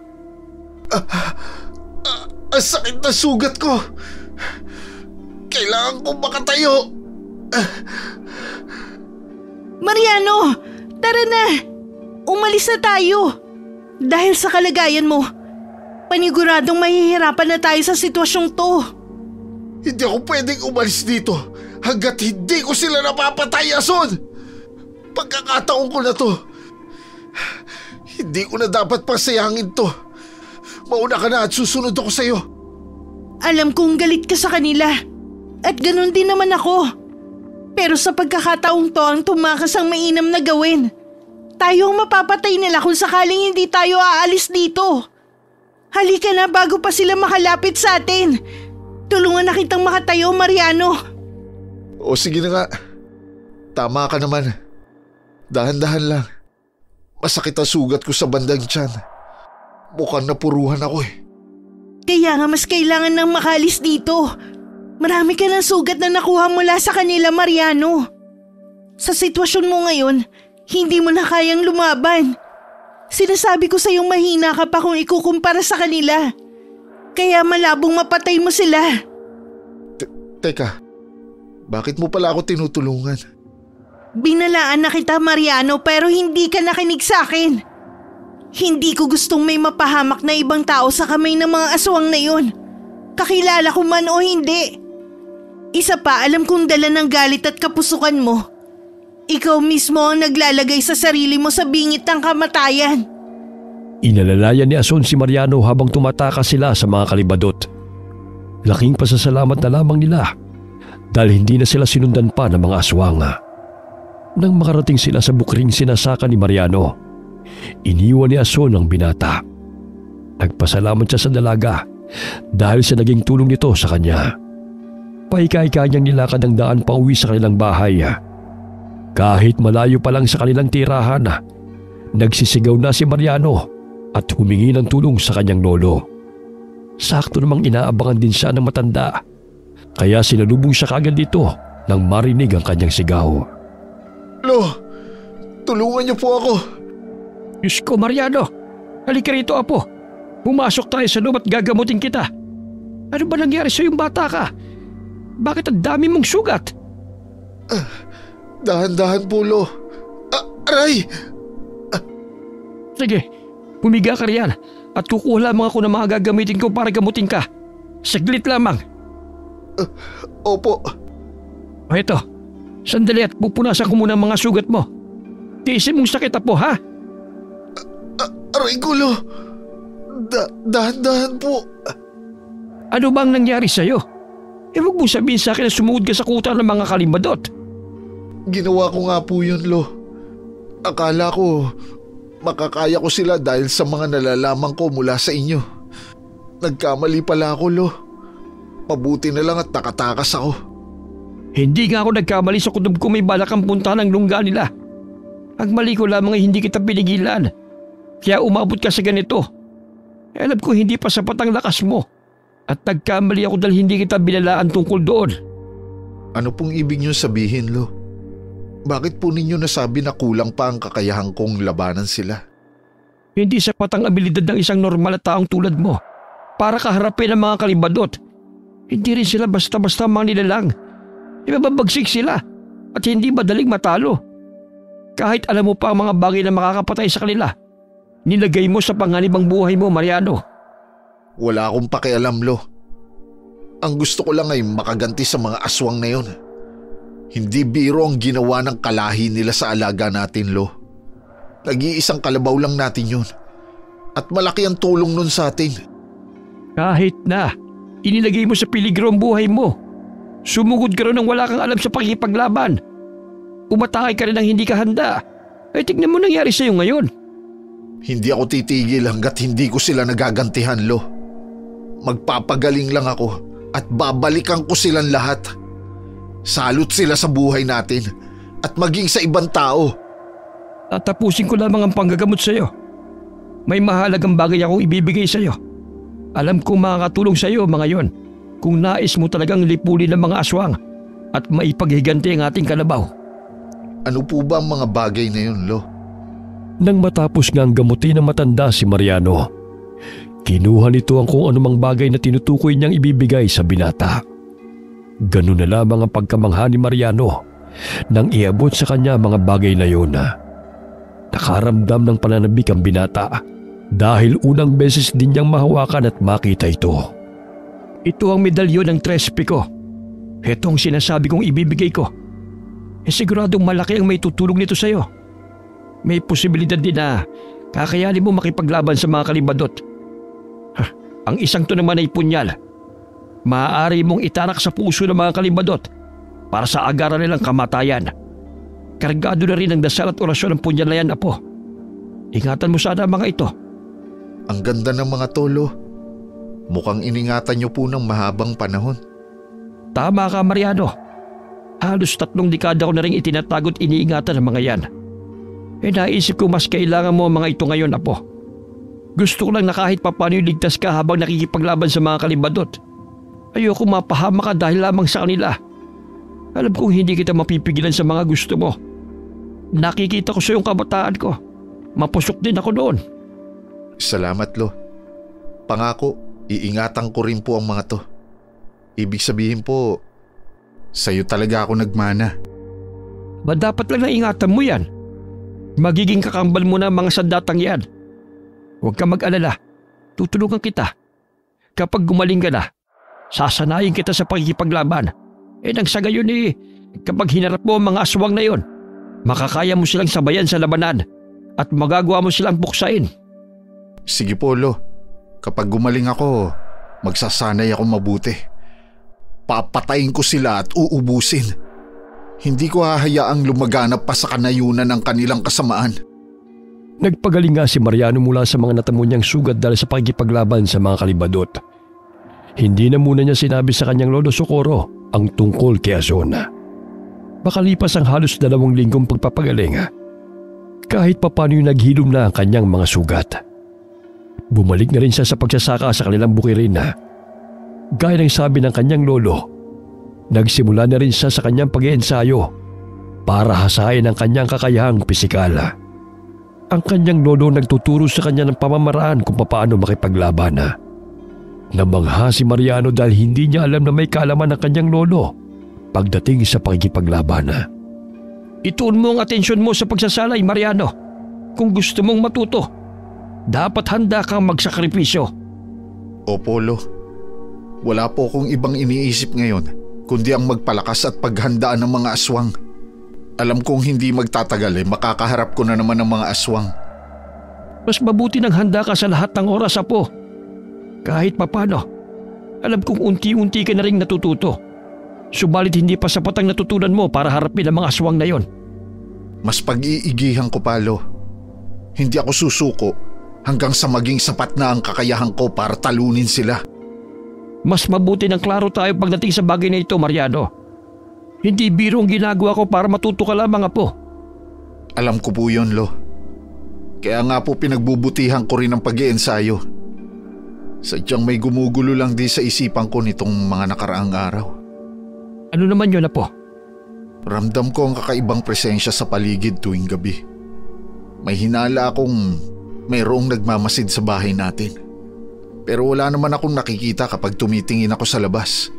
Ang sakit na sugat ko. Kailangan kong makatayo. Mariano, tara na. Umalis na tayo. Dahil sa kalagayan mo, Paniguradong mahihirapan na tayo sa sitwasyong to. Hindi ako pwedeng umalis dito hanggat hindi ko sila napapatay, Ason! Pagkakataon ko na to. Hindi ko na dapat pasayangin to. Mauna ka na at susunod ako sa'yo. Alam kong galit ka sa kanila. At ganun din naman ako. Pero sa pagkakataong to ang tumakas ang mainam na gawin. Tayo ang mapapatay nila kung sakaling hindi tayo aalis dito. Halika na bago pa sila makalapit sa atin. Tulungan na kitang makatayo, Mariano. O sige na nga. Tama ka naman. Dahan-dahan lang. Masakit ang sugat ko sa bandang tiyan. Mukhang napuruhan ako eh. Kaya nga mas kailangan nang makalis dito. Marami ka ng sugat na nakuha mula sa kanila, Mariano. Sa sitwasyon mo ngayon, hindi mo na kayang lumaban. Sinasabi ko sa iyong mahina ka pa kung ikukumpara sa kanila. Kaya malabong mapatay mo sila. Teka, bakit mo pala ako tinutulungan? Binalaan na kita, Mariano, pero hindi ka nakinig sa akin. Hindi ko gustong may mapahamak na ibang tao sa kamay ng mga aswang na yun. Kakilala ko man o hindi. Isa pa, alam kong dala ng galit at kapusukan mo. Ikaw mismo ang naglalagay sa sarili mo sa bingit ng kamatayan. Inalalayan ni Ason si Mariano habang tumatakas sila sa mga kalibadot. Laking pasasalamat na lamang nila dahil hindi na sila sinundan pa ng mga aswang. Nang makarating sila sa bukring sinasaka ni Mariano, iniwan ni Ason ang binata. Nagpasalamat siya sa dalaga dahil sa naging tulong nito sa kanya. Paika-ika niyang nilakad ang daan pa uwi sa kanilang bahay. Kahit malayo pa lang sa kanilang tirahan, nagsisigaw na si Mariano at humingi ng tulong sa kanyang lolo. Sakto namang inaabangan din siya ng matanda, kaya sinalubong siya kagad dito nang marinig ang kanyang sigaw. Lo, tulungan niyo po ako. Diyos ko, Mariano. Halika rito, apo. Pumasok tayo sa loob at gagamutin kita. Ano ba nangyari sa iyong bata ka? Bakit ang dami mong sugat? Dahan-dahan po, Lo. Aray! Sige, humiga ka riyan at kukuha lamang ako ng mga gagamitin ko para gamutin ka. Saglit lamang. Opo. O ito, sandali at pupunasan ko muna ang mga sugat mo. Tiisin mong sakit, apo, ha? Aray ko, Lo. Dahan-dahan po. Ano bang nangyari sa'yo? Huwag mo sabihin sa akin na sumuod ka sa kuta ng mga kalimbadot. Ginawa ko nga po yun, Lo. Akala ko makakaya ko sila dahil sa mga nalalaman ko mula sa inyo. Nagkamali pala ako, Lo. Mabuti na lang at nakatakas ako. Hindi nga ako nagkamali sa kutob ko may balak ang punta ng lungga nila. Ang mali ko lamang ay hindi kita pinigilan. Kaya umabot ka sa ganito. Alam ko hindi pa sapat ang lakas mo. At nagkamali ako dahil hindi kita binalaan tungkol doon. Ano pong ibig niyo sabihin, Lo? Bakit po ninyo nasabi na kulang pa ang kakayahan kong labanan sila? Hindi sapat ang abilidad ng isang normal na taong tulad mo para kaharapin ang mga kalibadot. Hindi rin sila basta-basta mga nilalang. Ibabagsik sila at hindi madaling matalo. Kahit alam mo pa ang mga bagay na makakapatay sa kanila, nilagay mo sa panganib ang buhay mo, Mariano. Wala akong pakialam, Lo. Ang gusto ko lang ay makaganti sa mga aswang na yun. Hindi biro ang ginawa ng kalahi nila sa alaga natin, Lo. Nag-iisang kalabaw lang natin yun. At malaki ang tulong nun sa atin. Kahit na, inilagay mo sa peligro ang buhay mo. Sumugod ka rin nang wala kang alam sa pakikipaglaban. Umatake ka rin nang hindi ka handa. Ay tignan mo nangyari sa'yo ngayon. Hindi ako titigil hanggat hindi ko sila nagagantihan, Lo. Magpapagaling lang ako at babalikan ko silang lahat. Salot sila sa buhay natin at maging sa ibang tao. Tatapusin ko lamang ang panggagamot sa iyo. May mahalagang bagay akong ibibigay sa iyo. Alam kong makakatulong sa iyo mga yon kung nais mo talagang lipulin ng mga aswang at maipaghiganti ang ating kalabaw. Ano po ba ang mga bagay na yun, Lo? Nang matapos ngang gamutin ng matanda si Mariano, kinuha nito ang kung anumang bagay na tinutukoy niyang ibibigay sa binata. Ganun na lamang ang pagkamangha ni Mariano nang iabot sa kanya mga bagay na yun. Nakaramdam ng pananabik ang binata dahil unang beses din niyang mahawakan at makita ito. Ito ang medalyon ng trespe ko. Ito ang sinasabi kong ibibigay ko. Siguradong malaki ang may tutulong nito sa'yo. May posibilidad din na kakayanin mo makipaglaban sa mga kalibadot. Ang isang to naman ay punyal. Maaari mong itarak sa puso ng mga kalibadot para sa agaran nilang kamatayan. Kargado na rin ang dasal at orasyon ng punyal na yan, apo. Ingatan mo sana ang mga ito. Ang ganda ng mga tolo. Mukhang iningatan niyo po ng mahabang panahon. Tama ka, Mariano. Halos 3 dekada ko na rin itinatago at iniingatan ang mga yan. Naisip ko mas kailangan mo ang mga ito ngayon, apo. Gusto ko lang na kahit papano ligtas ka habang nakikipaglaban sa mga kalibadot. Ayoko mapahama ka dahil lamang sa kanila. Alam kong hindi kita mapipigilan sa mga gusto mo. Nakikita ko sa iyong kabataan ko. Mapusok din ako noon. Salamat, Lo. Pangako, iingatan ko rin po ang mga to. Ibig sabihin po, sa'yo talaga ako nagmana. Dapat lang na ingatan mo yan. Magiging kakambal mo na ang mga sandatang yan. Huwag ka mag-alala. Tutulungan kita. Kapag gumaling ka na, sasanayin kita sa pagkikipaglaban. Nang sa gayon kapag hinarap mo ang mga aswang na yon, makakaya mo silang sabayan sa labanan at magagawa mo silang buksain. Sige po, Lo. Kapag gumaling ako, magsasanay ako mabuti. Papatayin ko sila at uubusin. Hindi ko hahayaang lumaganap pa sa kanayunan ng kanilang kasamaan. Nagpagaling nga si Mariano mula sa mga natamo niyang sugat dahil sa pagkipaglaban sa mga kalibadot. Hindi na muna niya sinabi sa kanyang lolo Socorro ang tungkol kay Azona. Makalipas ang halos 2 linggong pagpapagaling, kahit papano yung naghilom na ang kanyang mga sugat. Bumalik na rin siya sa pagsasaka sa kanilang bukirin. Gaya ng sabi ng kanyang lolo, nagsimula na rin siya sa kanyang pag-iensayo para hasain ang kanyang kakayahang pisikal. Ang kanyang lolo nagtuturo sa kanya ng pamamaraan kung paano makipaglaban. Namangha si Mariano dahil hindi niya alam na may kaalaman ng kanyang lolo pagdating sa pakikipaglaban. Ituon mo ang atensyon mo sa pagsasalay, Mariano. Kung gusto mong matuto, dapat handa kang magsakripisyo. Opo, Lo. Wala po akong ibang iniisip ngayon kundi ang magpalakas at paghandaan ng mga aswang. Alam kong hindi magtatagal makakaharap ko na naman ng mga aswang. Mas mabuti nang handa ka sa lahat ng oras, apo. Kahit papano, alam kong unti-unti ka na rin natututo. Subalit hindi pa sapat ang natutunan mo para harapin ang mga aswang na yon. Mas pag-iigihan ko pa, Lo. Hindi ako susuko hanggang sa maging sapat na ang kakayahan ko para talunin sila. Mas mabuti nang klaro tayo pagdating sa bagay na ito, Mariano. Hindi biro ang ginagawa ko para matuto ka lamang, apo. Alam ko po yun, Lo. Kaya nga po pinagbubutihan ko rin ang pag-iensayo. Sadyang may gumugulo lang di sa isipan ko nitong mga nakaraang araw. Ano naman yun, apo? Ramdam ko ang kakaibang presensya sa paligid tuwing gabi. May hinala akong mayroong nagmamasid sa bahay natin. Pero wala naman akong nakikita kapag tumitingin ako sa labas.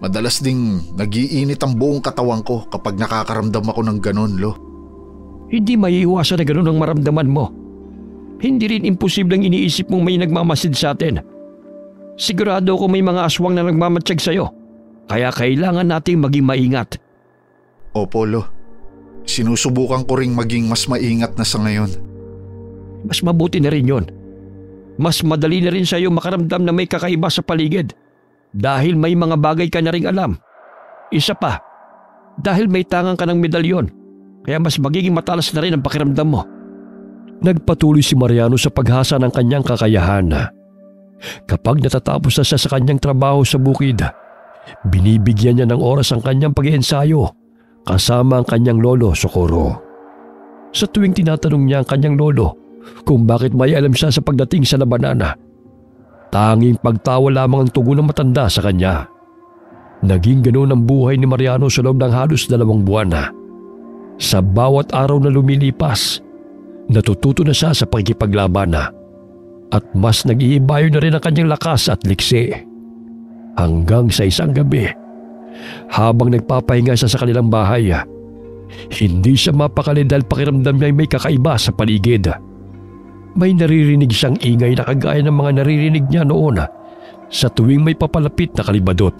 Madalas ding nag-iinit ang buong katawan ko kapag nakakaramdam ako ng ganon, Lo. Hindi maiiwasan na ganon ang maramdaman mo. Hindi rin imposibleng iniisip mong may nagmamasid sa atin. Sigurado ko may mga aswang na nagmamatsyag sa'yo. Kaya kailangan nating maging maingat. Opo, Lo. Sinusubukan ko ring maging mas maingat na sa ngayon. Mas mabuti na rin yon. Mas madali na rin sa'yo makaramdam na may kakaiba sa paligid. Dahil may mga bagay ka na ring alam. Isa pa, dahil may tangang ka ng medalyon. Kaya mas magiging matalas na rin ang pakiramdam mo. Nagpatuloy si Mariano sa paghasa ng kanyang kakayahan. Kapag natatapos na siya sa kanyang trabaho sa bukid, binibigyan niya ng oras ang kanyang pag-iensayo kasama ang kanyang lolo Socorro. Sa tuwing tinatanong niya ang kanyang lolo kung bakit may alam siya sa pagdating sa labanan, tanging pagtawa lamang ang tugon ng matanda sa kanya. Naging ganoon ang buhay ni Mariano sa loob ng halos 2 buwan. Sa bawat araw na lumilipas, natututo na siya sa pagkikipaglaban at mas nag-iibayo na rin ang kanyang lakas at liksi. Hanggang sa isang gabi, habang nagpapahinga siya sa kanilang bahay, hindi siya mapakali dahil pakiramdam niya may kakaiba sa paligid. May naririnig siyang ingay na kagaya ng mga naririnig niya noon sa tuwing may papalapit na kalibadot.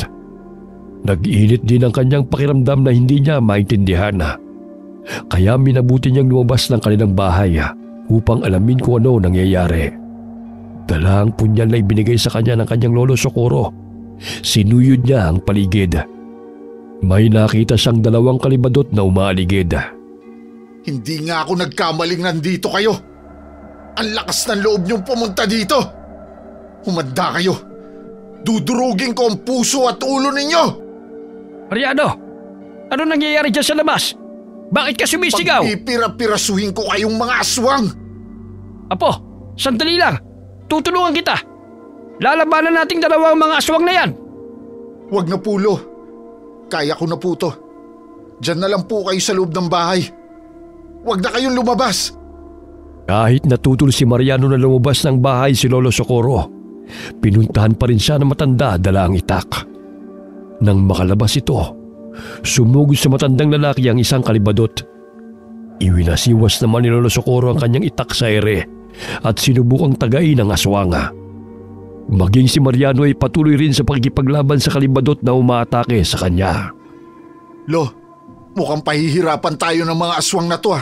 Nag-init din ang kanyang pakiramdam na hindi niya maintindihan. Kaya minabuti niyang lumabas ng kanilang bahay upang alamin kung ano nangyayari. Dala ang punyal na ibinigay sa kanya ng kanyang lolo Socorro. Sinuyod niya ang paligid. May nakita siyang 2 kalibadot na umaaligid. Hindi nga ako nagkamaling nandito kayo. Ang lakas ng loob niyong pumunta dito. Humanda kayo. Dudurugin ko ang puso at ulo ninyo. Mariano, ano nangyayari dyan sa labas? Bakit ka sumisigaw? Pagpipira-pirasuhin ko kayong mga aswang. Apo, sandali lang. Tutulungan kita. Lalabanan nating 2 mga aswang na yan. Huwag na po, Lo. Kaya ko na po to. Diyan na lang po kayo sa loob ng bahay. Huwag na kayong lumabas. Kahit natutol si Mariano na lumabas ng bahay si Lolo Socorro, pinuntahan pa rin siya ng matanda dala ang itak. Nang makalabas ito, sumugod sa matandang lalaki ang isang kalibadot. Iwinasiwas naman ni Lolo Socorro ang kanyang itak sa ere at sinubukang tagain ang aswanga. Maging si Mariano ay patuloy rin sa pakikipaglaban sa kalibadot na umaatake sa kanya. Lo, mukhang pahihirapan tayo ng mga aswang na to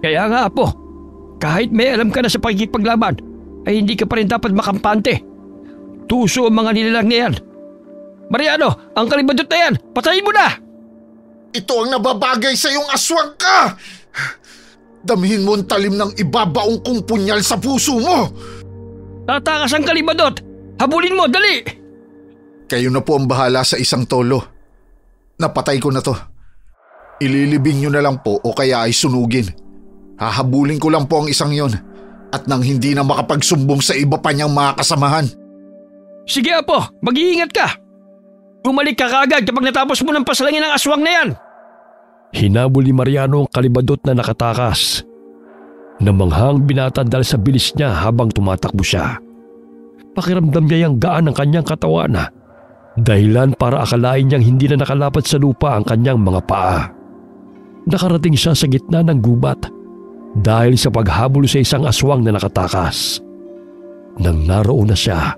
Kaya nga, Apo. Kahit may alam ka na sa pakikipaglaban, ay hindi ka pa rin dapat makampante. Tuso ang mga nilalang na yan. Mariano, ang kalibadot na yan, patayin mo na! Ito ang nababagay sa iyong aswang ka! Damihin mo ang talim ng ibabaong kong punyal sa puso mo! Tatakas ang kalibadot! Habulin mo, dali! Kayo na po ang bahala sa isang tolo. Napatay ko na to. Ililibing nyo na lang po o kaya ay sunugin. Hahabulin ko lang po ang isang yon at nang hindi na makapagsumbong sa iba pa niyang mga kasamahan. Sige, Apo, mag-iingat ka! Bumalik ka kaagad kapag natapos mo ng pasalangin ang aswang na yan! Hinabol ni Mariano ang kalibadot na nakatakas. Namanghang binata dahil sa bilis niya habang tumatakbo siya. Pakiramdam niya yung gaan ng kanyang katawan dahilan para akalain niyang hindi na nakalapat sa lupa ang kanyang mga paa. Nakarating siya sa gitna ng gubat dahil sa paghabol sa isang aswang na nakatakas. Nang naroon na siya,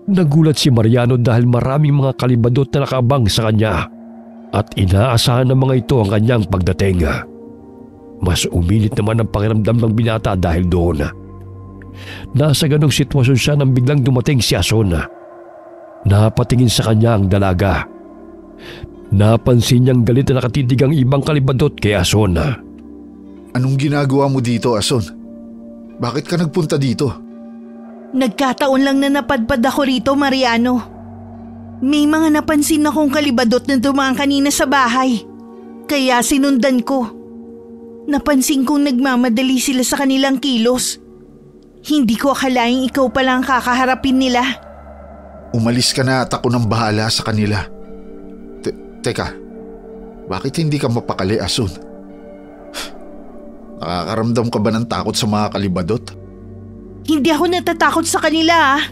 nagulat si Mariano dahil maraming mga kalibadot na nakaabang sa kanya at inaasahan ng mga ito ang kanyang pagdating. Mas uminit naman ang pakiramdam ng binata dahil doon. Nasa ganong sitwasyon siya nang biglang dumating si Ason. Napatingin sa kanya ang dalaga. Napansin niyang galit na nakatitig ang ibang kalibadot kay Ason. Anong ginagawa mo dito, Ason? Bakit ka nagpunta dito? Nagkataon lang na napadpad ako rito, Mariano. May mga napansin akong kalibadot na dumaan kanina sa bahay. Kaya sinundan ko. Napansin kong nagmamadali sila sa kanilang kilos. Hindi ko akalaing ikaw palang kakaharapin nila. Umalis ka na at ako nang bahala sa kanila. Teka, bakit hindi ka mapakali, Ason? Nakakaramdam ka ba ng takot sa mga kalibadot? Hindi ako natatakot sa kanila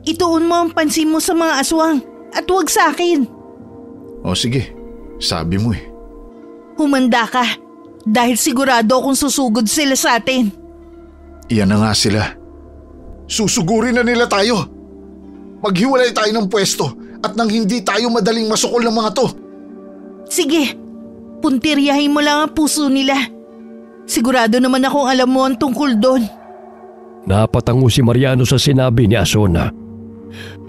Ituon mo ang pansin mo sa mga aswang at huwag sa akin. O sige, sabi mo Humanda ka dahil sigurado akong susugod sila sa atin. Iyan na nga sila. Susugurin na nila tayo. Maghiwalay tayo ng pwesto at nang hindi tayo madaling masukol ng mga to. Sige, puntiryahin mo lang ang puso nila. Sigurado naman akong alam mo ang tungkol doon. Napatango si Mariano sa sinabi ni Ason.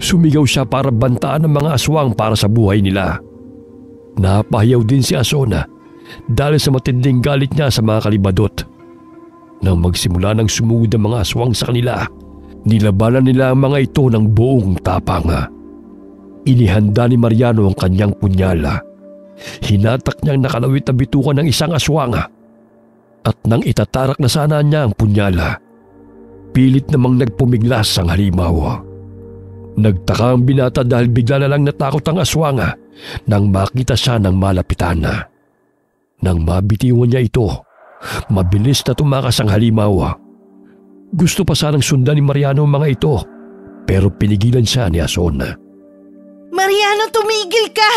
Sumigaw siya para bantaan ang mga aswang para sa buhay nila. Napahiyaw din si Ason dahil sa matinding galit niya sa mga kalibadot. Nang magsimula ng sumugod ang mga aswang sa kanila, nilabanan nila ang mga ito ng buong tapang. Inihanda ni Mariano ang kanyang punyal. Hinatak niyang nakalawit na bitukan ng isang aswang. At nang itatarak na sana niya ang punyala, pilit namang nagpumiglas ang halimaw. Nagtaka ang binata dahil bigla na lang natakot ang aswang nang makita siya ng malapitan. Nang mabitiwan niya ito, mabilis na tumakas ang halimaw. Gusto pa sanang sundan ni Mariano ang mga ito, pero pinigilan siya ni Ason. Mariano, tumigil ka!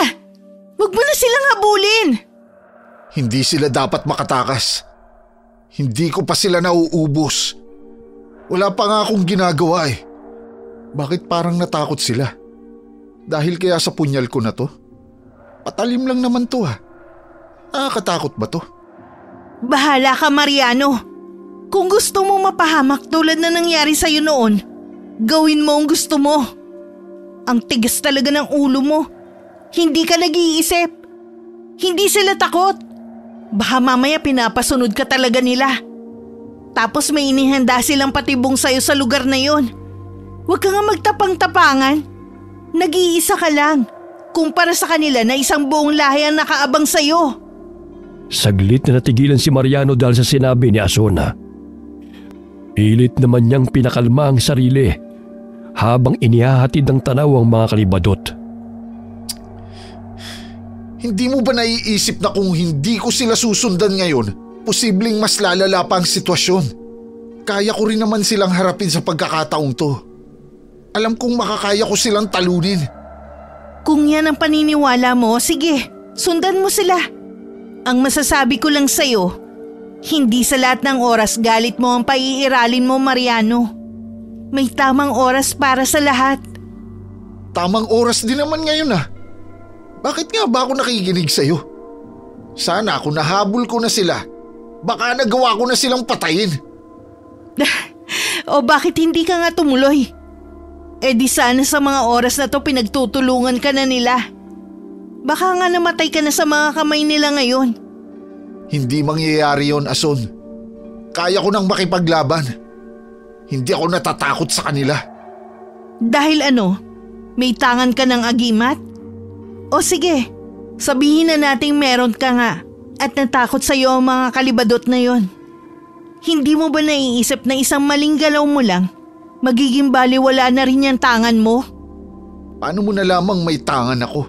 Huwag mo na silang habulin! Hindi sila dapat makatakas. Hindi ko pa sila nauubos. Wala pa nga akong ginagawa eh. Bakit parang natakot sila? Dahil kaya sa punyal ko na to? Patalim lang naman to ha. Nakakatakot ba to? Bahala ka, Mariano. Kung gusto mo mapahamak tulad na nangyari sa'yo noon, gawin mo ang gusto mo. Ang tigas talaga ng ulo mo. Hindi ka nag-iisip. Hindi sila takot. Baka mamaya pinapasunod ka talaga nila. Tapos may inihanda silang patibong sa'yo sa lugar na yon. Huwag ka nga magtapang-tapangan. Nag-iisa ka lang. Kumpara sa kanila na isang buong lahi ang nakaabang sa'yo. Saglit na natigilan si Mariano dahil sa sinabi ni Asona. Pilit naman niyang pinakalma ang sarili habang inihahatid ng tanaw ang mga kalibadot. Hindi mo ba naiisip na kung hindi ko sila susundan ngayon, posibleng mas lalala pa ang sitwasyon? Kaya ko rin naman silang harapin sa pagkakataong to. Alam kong makakaya ko silang talunin. Kung yan ang paniniwala mo, sige, sundan mo sila. Ang masasabi ko lang sa'yo, hindi sa lahat ng oras galit mo ang paiiralin mo, Mariano. May tamang oras para sa lahat. Tamang oras din naman ngayon ah. Bakit nga ba ako nakikinig sa'yo? Sana kung nahabol ko na sila, baka nagawa ko na silang patayin. O bakit hindi ka nga tumuloy? E di sana sa mga oras na to pinagtutulungan ka na nila. Baka nga namatay ka na sa mga kamay nila ngayon. Hindi mangyayari yon, Ason. Kaya ko nang makipaglaban. Hindi ako natatakot sa kanila. Dahil ano? May tangan ka ng agimat? O sige, sabihin na nating meron ka nga at natakot sa'yo ang mga kalibadot na yon. Hindi mo ba naiisip na isang maling galaw mo lang, magiging baliwala na rin yung tangan mo? Paano mo nalamang may tangan ako?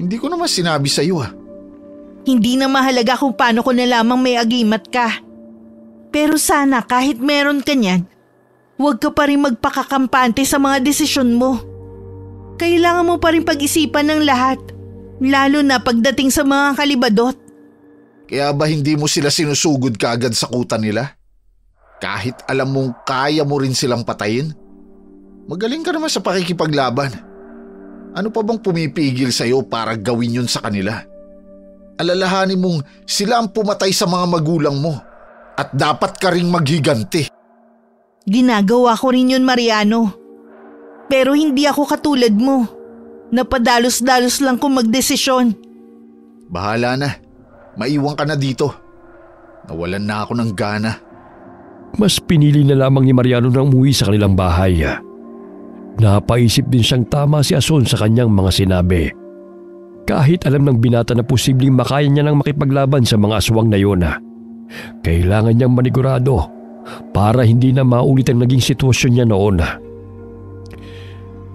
Hindi ko naman sinabi sa'yo ah. Hindi na mahalaga kung paano ko nalamang may agimat ka. Pero sana kahit meron ka niyan, huwag ka pa rin magpakakampante sa mga desisyon mo. Kailangan mo pa rin pag-isipan ng lahat, lalo na pagdating sa mga kalibadot. Kaya ba hindi mo sila sinusugod kaagad sa kuta nila? Kahit alam mong kaya mo rin silang patayin? Magaling ka naman sa pakikipaglaban. Ano pa bang pumipigil sa'yo para gawin yun sa kanila? Alalahanin mong sila ang pumatay sa mga magulang mo at dapat ka ring maghiganti. Ginagawa ko rin yun, Mariano. Pero hindi ako katulad mo. Napadalos-dalos lang kung magdesisyon. Bahala na. Maiwan ka na dito. Nawalan na ako ng gana. Mas pinili na lamang ni Mariano na umuwi sa kanilang bahay. Napaisip din siyang tama si Ason sa kanyang mga sinabi. Kahit alam ng binata na posibleng makaya niya nang makipaglaban sa mga aswang na yun, kailangan niyang manigurado para hindi na maulit ang naging sitwasyon niya noon.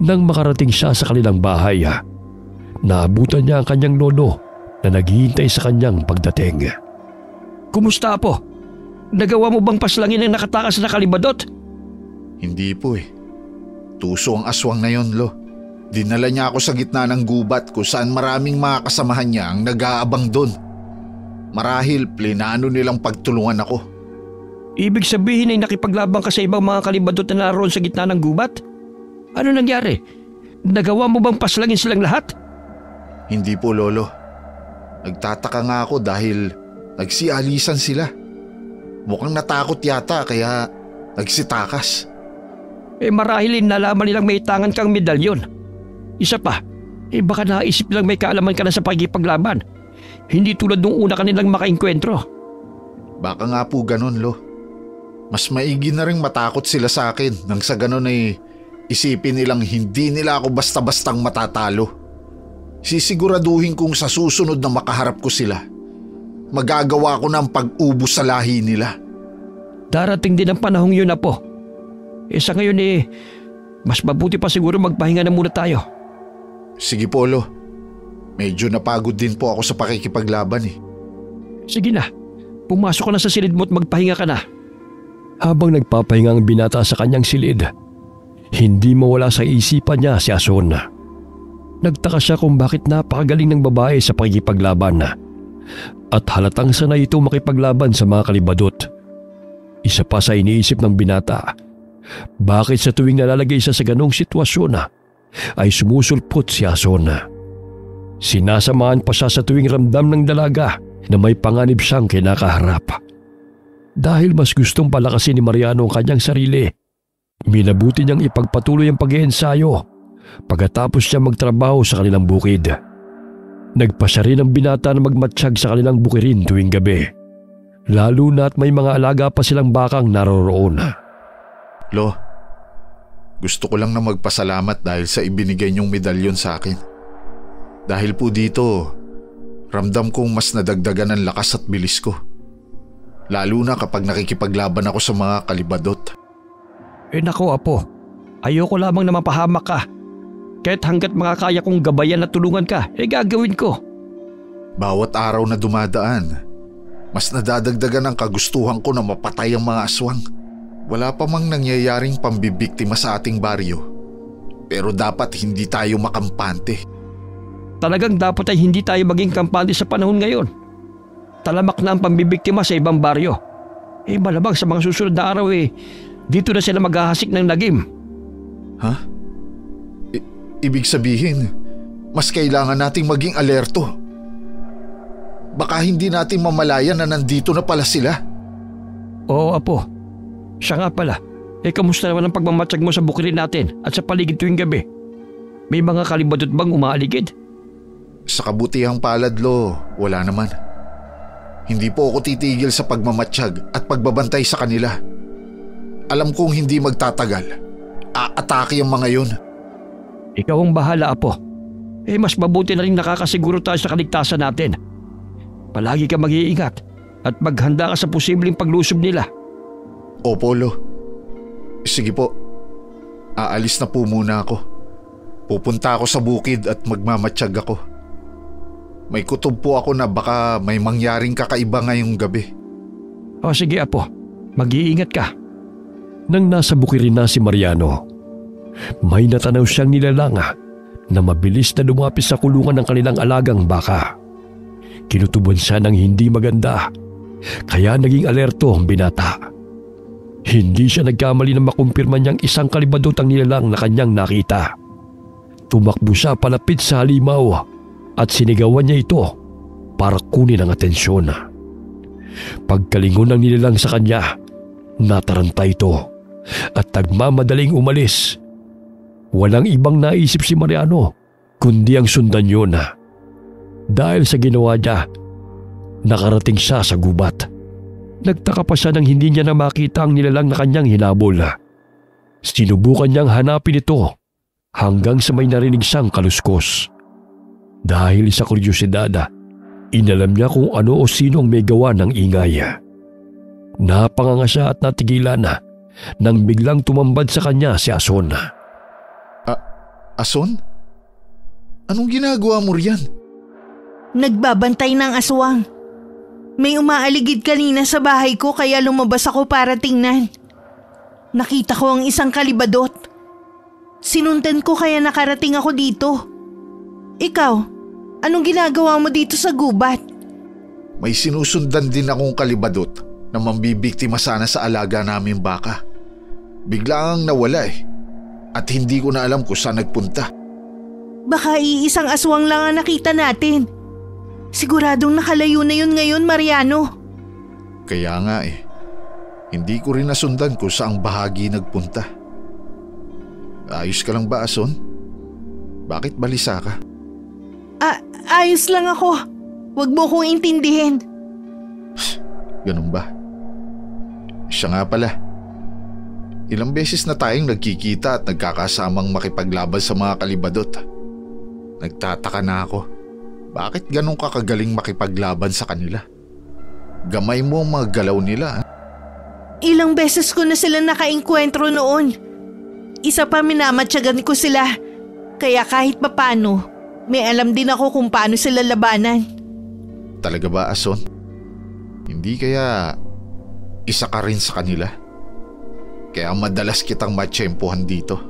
Nang makarating siya sa kanilang bahay, naabutan niya ang kanyang lolo na naghihintay sa kanyang pagdating. Kumusta po? Nagawa mo bang paslangin ang nakatakas na kalibadot? Hindi po eh. Tuso ang aswang na yon, Lo. Dinala niya ako sa gitna ng gubat kung saan maraming mga kasamahan niya ang nag-aabang doon. Marahil plinano nilang pagtulungan ako. Ibig sabihin ay nakipaglabang ka sa ibang mga kalibadot na naroon sa gitna ng gubat? Ano nangyari? Nagawa mo bang paslangin silang lahat? Hindi po, Lolo. Nagtataka nga ako dahil nagsialisan sila. Mukhang natakot yata kaya nagsitakas. Marahil nalaman nilang may tangan kang medalyon. Isa pa, baka naisip lang may kaalaman ka na sa pagkipaglaban. Hindi tulad nung una kanilang makainkwentro. Baka nga po ganun, Lo. Mas maigi na rin matakot sila sa akin nang sa ganun ay isipin nilang hindi nila ako basta-bastang matatalo. Sisiguraduhin kong sa susunod na makaharap ko sila, magagawa ko ng pag-ubos sa lahi nila. Darating din ang panahong yun na po. Sa ngayon mas mabuti pa siguro magpahinga na muna tayo. Sige po, Lo. Medyo napagod din po ako sa pakikipaglaban eh. Sige na, pumasok ka na sa silid mo at magpahinga ka na. Habang nagpapahinga ang binata sa kanyang silid, hindi mawala sa isipan niya si Ason. Nagtaka siya kung bakit napakagaling ng babae sa pakikipaglaban at halatang sanay ito makipaglaban sa mga kalibadot. Isa pa sa iniisip ng binata, bakit sa tuwing nalalagay siya sa ganong sitwasyon ay sumusulpot si Ason. Sinasamahan pa siya sa tuwing ramdam ng dalaga na may panganib siyang kinakaharap. Dahil mas gustong palakasin ni Mariano ang kanyang sarili, minabuti niyang ipagpatuloy ang pag-iensayo pagkatapos siya magtrabaho sa kanilang bukid. Nagpasya rin ang binata na magmatsyag sa kanilang bukirin tuwing gabi, lalo na at may mga alaga pa silang bakang naroroon. Lo, gusto ko lang na magpasalamat dahil sa ibinigay niyong medalyon sa akin. Dahil po dito, ramdam kong mas nadagdagan ang lakas at bilis ko. Lalo na kapag nakikipaglaban ako sa mga kalibadot. Nako apo, ayoko lamang na mapahamak ka. Kahit hanggat makakaya kong gabayan at tulungan ka, gagawin ko. Bawat araw na dumadaan, mas nadadagdagan ang kagustuhan ko na mapatay ang mga aswang. Wala pa mang nangyayaring pambibiktima sa ating baryo. Pero dapat hindi tayo makampante. Talagang dapat ay hindi tayo maging kampante sa panahon ngayon. Talamak na ang pambibiktima sa ibang baryo. Malamang sa mga susunod na araw dito na sila maghahasik ng lagim. Ha? Ibig sabihin, mas kailangan nating maging alerto. Baka hindi natin mamalayan na nandito na pala sila. Oo apo, siya nga pala. Kamusta naman ang pagmamatsyag mo sa bukirin natin at sa paligid tuwing gabi? May mga kalibadot bang umaaligid? Sa kabutihang palad, Lo, wala naman. Hindi po ako titigil sa pagmamatsyag at pagbabantay sa kanila. Alam kong hindi magtatagal. Aatake ang mga yun. Ikaw ang bahala, apo. Mas mabuti na rin nakakasiguro tayo sa kaligtasan natin. Palagi ka mag-iingat at maghanda ka sa posibleng paglusob nila. Opo, Lo. Sige po. Aalis na po muna ako. Pupunta ako sa bukid at magmamatsyag ako. May kutob po ako na baka may mangyaring kakaiba ngayong gabi. O sige apo, mag-iingat ka. Nang nasa bukirin na si Mariano, may natanaw siyang nilalang na mabilis na lumapis sa kulungan ng kanilang alagang baka. Kinutuban siya ng hindi maganda, kaya naging alerto ang binata. Hindi siya nagkamali na makumpirma niyang isang kalibadot ang nilalang na kanyang nakita. Tumakbo siya palapit sa halimaw at sinigawan niya ito para kunin ang atensyon. Pagkalingon ng nilalang sa kanya, nataranta ito at nagmamadaling umalis. Walang ibang naisip si Mariano kundi ang sundan yun. Dahil sa ginawa niya, nakarating siya sa gubat. Nagtaka pa siya nang hindi niya na makita ang nilalang na kanyang hinabol. Sinubukan niyang hanapin ito hanggang sa may narinig siyang kaluskos. Dahil sa kuryosidad, inalam niya kung ano o sino ang may gawa ng ingay. Napanganga siya at natigilan nang biglang tumambad sa kanya si Ason. Ason? Anong ginagawa mo riyan? Nagbabantay ng aswang. May umaaligid kanina sa bahay ko kaya lumabas ako para tingnan. Nakita ko ang isang kalibadot. Sinundan ko kaya nakarating ako dito. Ikaw, anong ginagawa mo dito sa gubat? May sinusundan din akong kalibadot na mambibiktima sana sa alaga namin baka. Biglang nawala at hindi ko na alam kung saan nagpunta. Baka iisang aswang lang ang nakita natin. Siguradong nakalayo na yun ngayon, Mariano. Kaya nga hindi ko rin nasundan kung saang bahagi nagpunta. Ayos ka lang ba, Ason? Bakit balisa ka? Ayos lang ako. Huwag mo kong intindihin. Ganun ba? Siya nga pala. Ilang beses na tayong nagkikita at nagkakasamang makipaglaban sa mga kalibadot. Nagtataka na ako. Bakit ganun ka kagaling makipaglaban sa kanila? Gamay mo ang mga galaw nila. Ilang beses ko na sila nakaengkwentro noon. Isa pa minamatyagan ko sila. Kaya kahit papano, may alam din ako kung paano sila labanan. Talaga ba, Ason? Hindi kaya isa ka rin sa kanila? Kaya madalas kitang matsyempohan dito.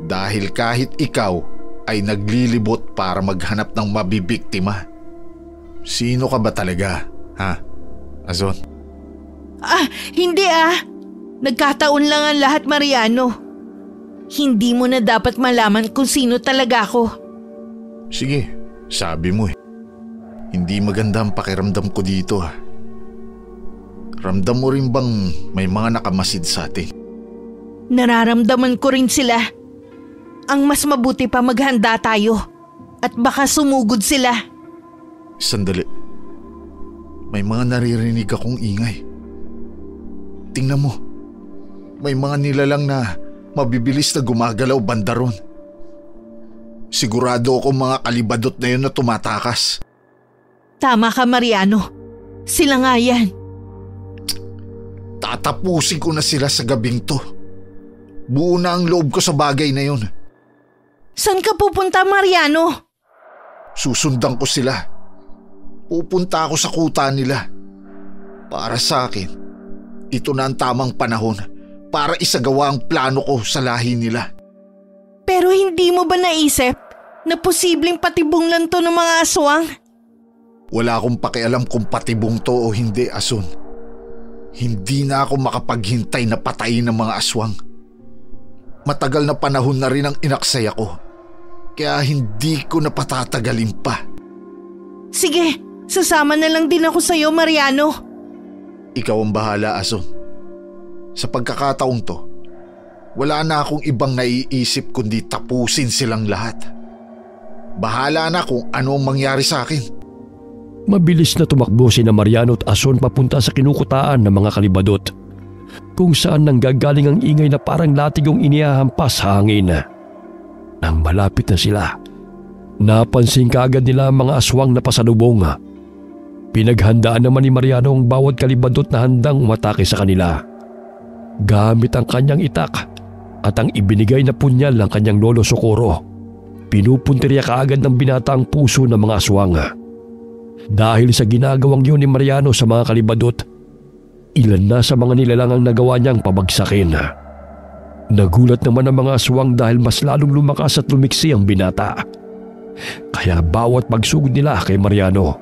Dahil kahit ikaw ay naglilibot para maghanap ng mabibiktima. Sino ka ba talaga, ha, Ason? Hindi Nagkataon lang ang lahat, Mariano. Hindi mo na dapat malaman kung sino talaga ako. Sige, sabi mo eh. Hindi maganda ang pakiramdam ko dito Ramdam mo rin bang may mga nakamasid sa atin? Nararamdaman ko rin sila. Ang mas mabuti pa maghanda tayo at baka sumugod sila. Sandali. May mga naririnig akong ingay. Tingnan mo. May mga nilalang na mabibilis na gumagalaw banda ron. Sigurado ako mga kalibadot na yun na tumatakas. Tama ka, Mariano. Sila nga yan. Tatapusin ko na sila sa gabing to. Buo na ang loob ko sa bagay na yun. Saan ka pupunta, Mariano? Susundan ko sila. Pupunta ako sa kuta nila. Para sa akin, ito na ang tamang panahon para isagawa ang plano ko sa lahi nila. Pero hindi mo ba naisip na posibleng patibong lang to ng mga aswang? Wala akong pakialam kung patibong to o hindi, Asun. Hindi na ako makapaghintay na patayin ng mga aswang. Matagal na panahon na rin ang inaksaya ko. Kaya hindi ko na patatagalin pa. Sige, sasama na lang din ako sa'yo, Mariano. Ikaw ang bahala, Asun. Sa pagkakataong to, wala na akong ibang naiisip kundi tapusin silang lahat. Bahala na kung ano ang mangyari sa akin. Mabilis na tumakbo sina Mariano at Asun papunta sa kinukutaan ng mga kalibadot, kung saan nanggagaling ang ingay na parang latigong inihahampas sa hangin. Nang malapit na sila, napansin kaagad nila ang mga aswang na pasalubong. Pinaghandaan naman ni Mariano ang bawat kalibadot na handang umatake sa kanila. Gamit ang kanyang itak at ang ibinigay na punyal ng kanyang lolo Socorro, pinupuntirya kaagad ng binata ang puso ng mga aswang. Dahil sa ginagawang yun ni Mariano sa mga kalibadot, ilan na sa mga nilalang ang nagawa niyang pabagsakin. Nagulat naman ang mga aswang dahil mas lalong lumakas at lumiksi ang binata. Kaya bawat pagsugod nila kay Mariano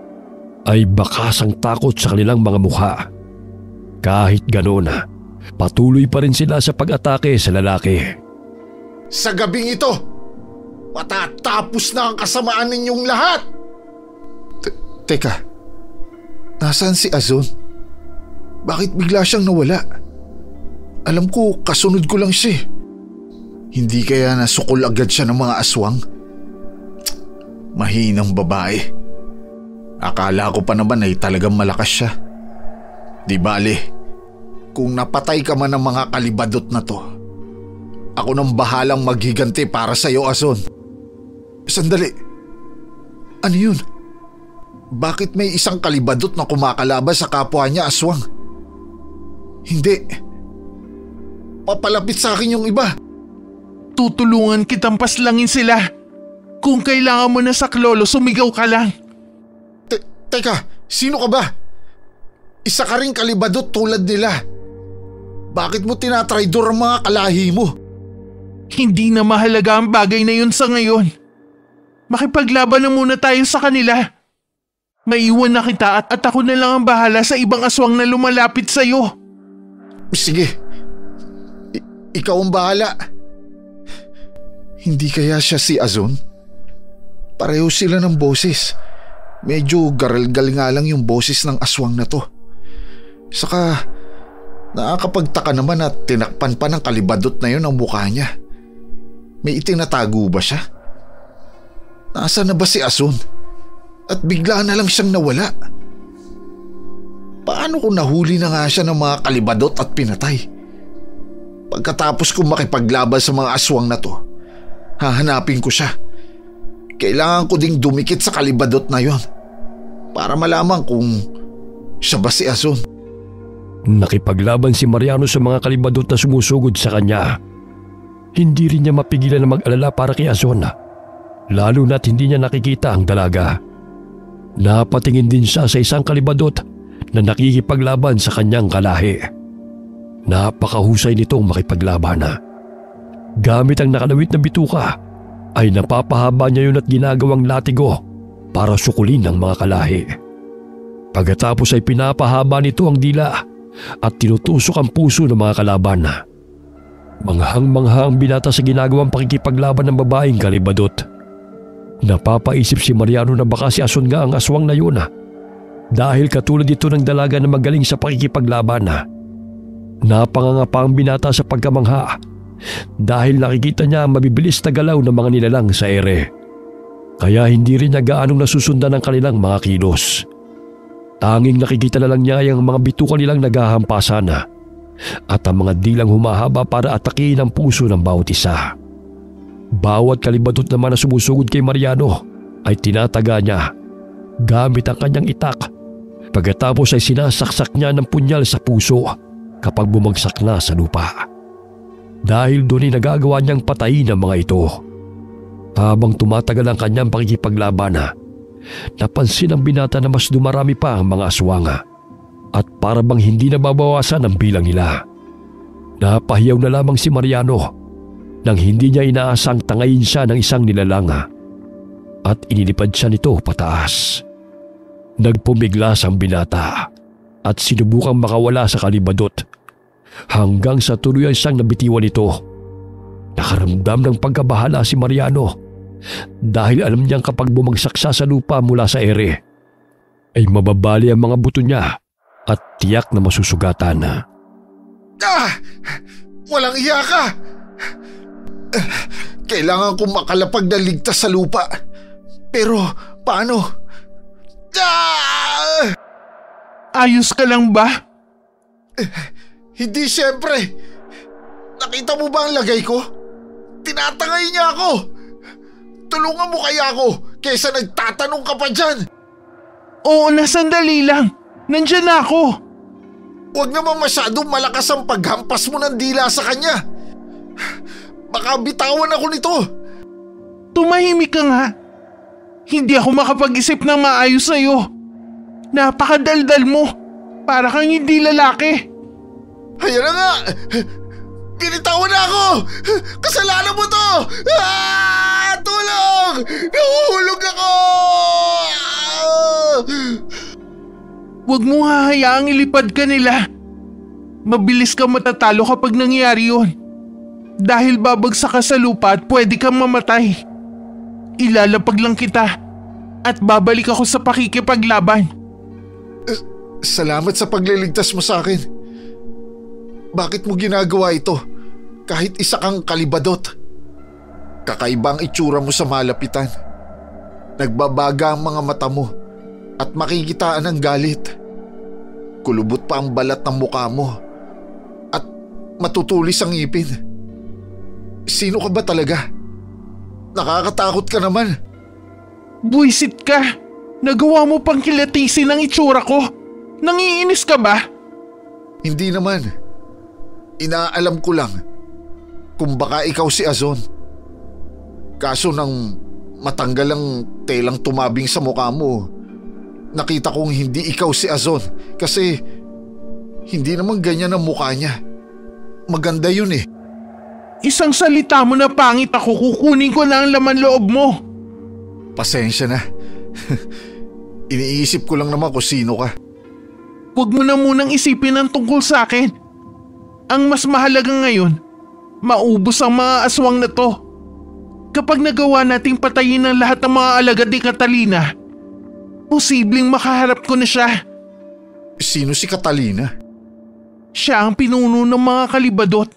ay bakas ang takot sa kanilang mga mukha. Kahit ganoon, patuloy pa rin sila sa pag-atake sa lalaki. Sa gabing ito, matatapos na ang kasamaan ninyong lahat! Teka, nasaan si Azon? Bakit bigla siyang nawala? Alam ko, kasunod ko lang siya. Hindi kaya nasukol agad siya ng mga aswang? Mahinang babae. Akala ko pa naman ay talagang malakas siya. Di bale, kung napatay ka man ng mga kalibadot na to, ako nang bahalang maghiganti para sa'yo, Azon. Sandali. Ano yun? Bakit may isang kalibadot na kumakalaban sa kapwa niya, aswang? Hindi. Papalapit sa akin yung iba. Tutulungan kitang paslangin sila. Kung kailangan mo na sa klolo, sumigaw ka lang. Teka, sino ka ba? Isa ka ring kalibadot tulad nila. Bakit mo tinatraidor ang mga kalahi mo? Hindi na mahalaga ang bagay na yun sa ngayon. Makipaglaban na muna tayo sa kanila. Maiwan na kita at ako na lang ang bahala sa ibang aswang na lumalapit sa'yo. Sige. Ikaw ang bahala. Hindi kaya siya si Azon? Pareho sila ng boses. Medyo garalgal nga lang yung boses ng aswang na to. Saka nakakapagtaka naman at tinakpan pa ng kalibadot na yun ang mukha niya. May itinatago ba siya? Nasaan na ba si Azon? At bigla na lang siyang nawala. Paano kung nahuli na nga siya ng mga kalibadot at pinatay? Pagkatapos kong makipaglaban sa mga aswang na to, hahanapin ko siya. Kailangan ko ding dumikit sa kalibadot na yon para malaman kung siya ba si Azon. Nakipaglaban si Mariano sa mga kalibadot na sumusugod sa kanya. Hindi rin niya mapigilan na mag-alala para kay Azon, lalo na't hindi niya nakikita ang dalaga. Napatingin din siya sa isang kalibadot na nakikipaglaban sa kanyang kalahi. Napakahusay nitong makipaglaban. Gamit ang nakalawit na bituka ay napapahaba niya yun at ginagawang latigo para sukulin ang mga kalahi. Pagkatapos ay pinapahaba nito ang dila at tinutusok ang puso ng mga kalaban. Manghang-mangha ang binata sa ginagawang pakikipaglaban ng babaeng kalibadot. Napapaisip si Mariano na baka si Ason nga ang aswang na yun dahil katulad ito ng dalaga na magaling sa pakikipaglaban. Napanganga pa ang binata sa pagkamangha dahil nakikita niya ang mabibilis na galaw ng mga nilalang sa ere. Kaya hindi rin niya gaanong nasusundan ang kanilang mga kilos. Tanging nakikita na lang niya ang mga bitukan nilang naghahampasan at ang mga dilang humahaba para atakihin ang puso ng bawat isa. Bawat kalibadot naman na sumusugod kay Mariano ay tinataga niya gamit ang kanyang itak. Pagkatapos ay sinasaksak niya ng punyal sa puso kapag bumagsak na sa lupa. Dahil doon ay nagagawa niyang patayin ang mga ito. Habang tumatagal ang kanyang pakikipaglaban, napansin ng binata na mas dumarami pa ang mga aswang at para bang hindi nababawasan ang bilang nila. Napahiyaw na lamang si Mariano nang hindi niya inaasang tangayin siya ng isang nilalang at inilipad siya nito pataas. Nagpumiglas ang binata at sinubukang makawala sa kalibadot hanggang sa tuluyan siyang nabitiwan nito. Nakaramdam ng pagkabahala si Mariano dahil alam niyang kapag bumagsak siya sa lupa mula sa ere ay mababali ang mga buto niya at tiyak na masusugatan. Walang iya ka! Kailangan kong makalapag na ligtas sa lupa. Pero paano? Ayos ka lang ba? Hindi siyempre. Nakita mo ba ang lagay ko? Tinatangay niya ako. Tulungan mo kaya ako kaysa nagtatanong ka pa dyan. Oo na, sandali lang. Nandyan na ako. Huwag naman masyadong malakas ang paghampas mo ng dila sa kanya. Baka bitawan ako nito. Tumahimik ka nga. Hindi ako makapag-isip ng maayos sa'yo. Napakadaldal mo. Para kang hindi lalaki. Ayan na nga. Binitawan na ako. Kasalanan mo to. Tulong! Nahuhulog ako! Huwag mo hahayaang ilipad ka nila. Mabilis kang matatalo kapag nangyari yun. Dahil babagsak ka sa lupa at pwede kang mamatay. Ilalapag lang kita at babalik ako sa pakikipaglaban. Salamat sa pagliligtas mo sa akin. Bakit mo ginagawa ito kahit isa kang kalibadot? Kakaiba ang itsura mo sa malapitan. Nagbabaga ang mga mata mo at makikitaan ang galit. Kulubot pa ang balat ng mukha mo at matutulis ang ngipin. Sino ka ba talaga? Nakakatakot ka naman. Buisit ka. Nagawa mo pang kilatisin ang itsura ko. Nangiinis ka ba? Hindi naman. Inaalam ko lang kung baka ikaw si Azon. Kaso nang matanggal ang telang tumabing sa mukha mo, nakita kong hindi ikaw si Azon kasi hindi naman ganyan ang mukha niya. Maganda yun eh. Isang salita mo na pangit ako, kukunin ko na ang laman loob mo. Pasensya na. Iniisip ko lang naman kung sino ka. Huwag mo na munang isipin ang tungkol sa akin. Ang mas mahalaga ngayon, maubos ang mga aswang na to. Kapag nagawa nating patayin ang lahat ng mga alagad ni Catalina, posibleng makaharap ko na siya. Sino si Catalina? Siya ang pinuno ng mga kalibadot.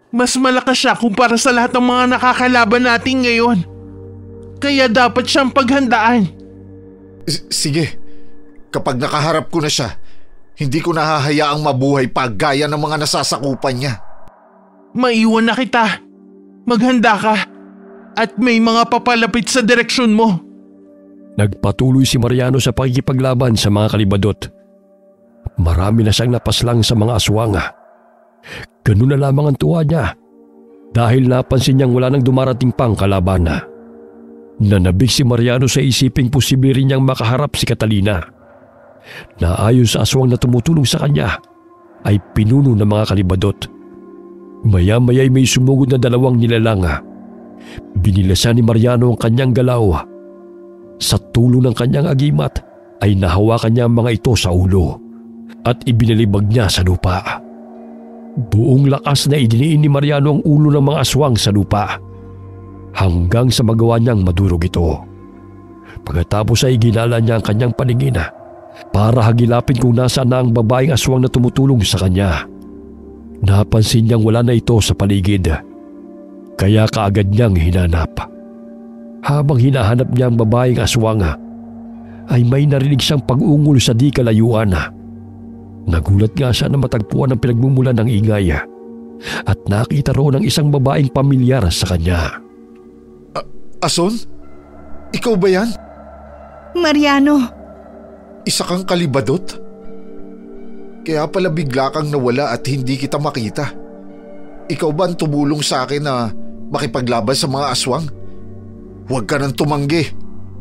Mas malakas siya kumpara sa lahat ng mga nakakalaban natin ngayon. Kaya dapat siyang paghandaan. Sige, kapag nakaharap ko na siya, hindi ko nahahayaang mabuhay pa gaya ng mga nasasakupan niya. Maiwan na kita. Maghanda ka. At may mga papalapit sa direksyon mo. Nagpatuloy si Mariano sa pakikipaglaban sa mga kalibadot. Marami na siyang napaslang sa mga aswang. Ganun na lamang ang tuwa niya dahil napansin niyang wala nang dumarating pang kalaban. Nanabig si Mariano sa isiping posible rin niyang makaharap si Catalina na ayon sa aswang na tumutulong sa kanya ay pinuno ng mga kalibadot. Maya-maya'y may sumugod na dalawang nilalang. Binilasan ni Mariano ang kanyang galaw. Sa tulong ng kanyang agimat ay nahawakan niya ang mga ito sa ulo at ibinalibag niya sa lupa. Buong lakas na idiniin ni Mariano ang ulo ng mga aswang sa lupa hanggang sa magawa niyang madurog ito. Pagkatapos ay ginala niya ang kanyang paningin para hagilapin kung nasaan na ang babaeng aswang na tumutulong sa kanya. Napansin niyang wala na ito sa paligid, kaya kaagad niyang hinanap. Habang hinahanap niya ang babaeng aswang, ay may narinig siyang pag-ungol sa di kalayuan. Nagulat nga siya na matagpuan ang pinagmumulan ng ingay at nakita roon ang isang babaeng pamilyar sa kanya. Ason? Ikaw ba yan? Mariano, Isa kang kalibadot? Kaya pala bigla kang nawala at hindi kita makita. Ikaw ba ang tumulong sa akin na makipaglaban sa mga aswang? Huwag ka nang tumanggi.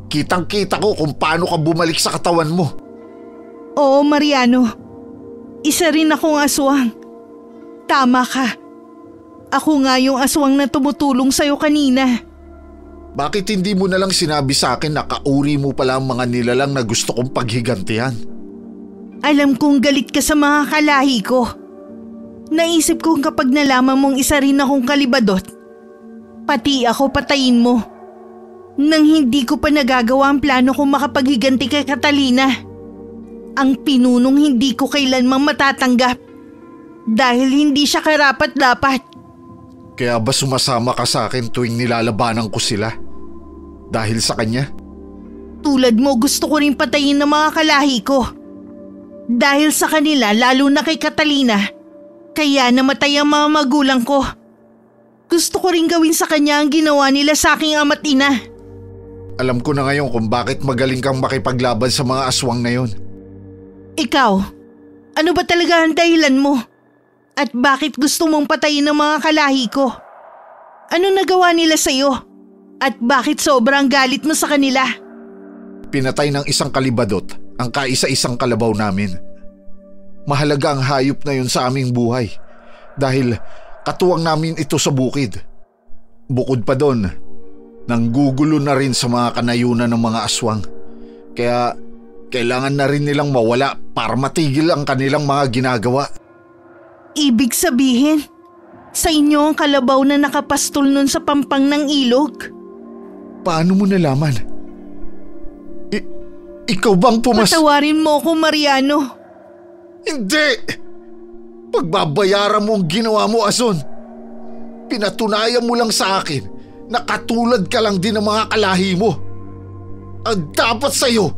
Kitang-kita ko kung paano ka bumalik sa katawan mo. oo Mariano. Isa rin akong aswang. Tama ka. Ako nga yung aswang na tumutulong sa'yo kanina. Bakit hindi mo na lang sinabi sa akin na kauri mo pala ang mga nilalang na gusto kong paghigantihan? Alam kong galit ka sa mga kalahi ko. Naisip kong kapag nalaman mong isa rin akong kalibadot, pati ako patayin mo. Nang hindi ko pa nagagawa ang plano kong makapaghiganti kay Catalina. Ang pinunong hindi ko kailanmang matatanggap dahil hindi siya karapat-dapat. Kaya ba sumasama ka sa akin tuwing nilalabanan ko sila? Dahil sa kanya? Tulad mo, gusto ko rin patayin ng mga kalahi ko. Dahil sa kanila, lalo na kay Catalina, kaya namatay ang mga magulang ko. Gusto ko rin gawin sa kanya ang ginawa nila sa aking ama't ina. Alam ko na ngayon kung bakit magaling kang makipaglaban sa mga aswang na yon. Ikaw, ano ba talaga ang dahilan mo? At bakit gusto mong patayin ng mga kalahi ko? Ano nagawa nila sa'yo? At bakit sobrang galit mo sa kanila? Pinatay ng isang kalibadot ang kaisa-isang kalabaw namin. Mahalaga ang hayop na yun sa aming buhay dahil katuwang namin ito sa bukid. Bukod pa doon, nanggugulo na rin sa mga kanayunan ng mga aswang. Kaya kailangan na rin nilang mawala para matigil ang kanilang mga ginagawa. Ibig sabihin, sa inyo ang kalabaw na nakapastol nun sa pampang ng ilog? Paano mo nalaman? Ikaw bang Patawarin mo ako, Mariano. Hindi! Pagbabayaran mo ang ginawa mo, Ason. Pinatunayan mo lang sa akin na katulad ka lang din ng mga kalahi mo. Ang dapat sa'yo,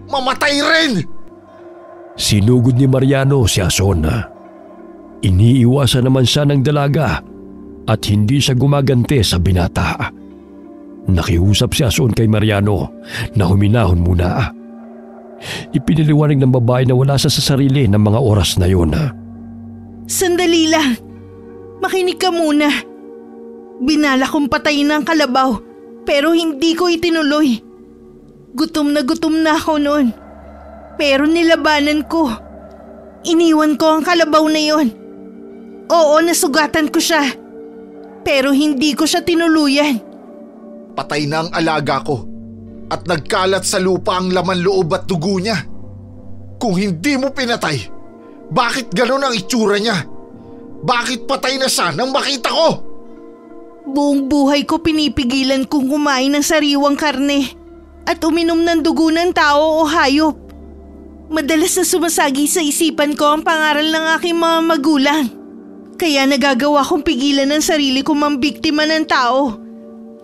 mamatay rin! Sinugod ni Mariano si Ason. Iniiwasan naman siya ng dalaga at hindi siya gumaganti sa binata. Nakiusap si Ason kay Mariano na huminahon muna. Ipinaliwanag ng babae na wala siya sa sarili ng mga oras na yun. Sandali lang. Makinig ka muna. Binala kong patayin ang kalabaw pero hindi ko itinuloy. Gutom na ako noon. Pero nilabanan ko. Iniwan ko ang kalabaw na yon. Oo, nasugatan ko siya. Pero hindi ko siya tinuluyan. Patay na ang alaga ko at nagkalat sa lupa ang laman loob at dugo niya. Kung hindi mo pinatay, bakit ganon ang itsura niya? Bakit patay na siya nang makita ko? Buong buhay ko pinipigilan kong kumain ng sariwang karne at uminom ng dugo ng tao o hayop. Madalas na sumasagi sa isipan ko ang pangaral ng aking mga magulang. Kaya nagagawa kong pigilan ang sarili kong mambiktima ng tao.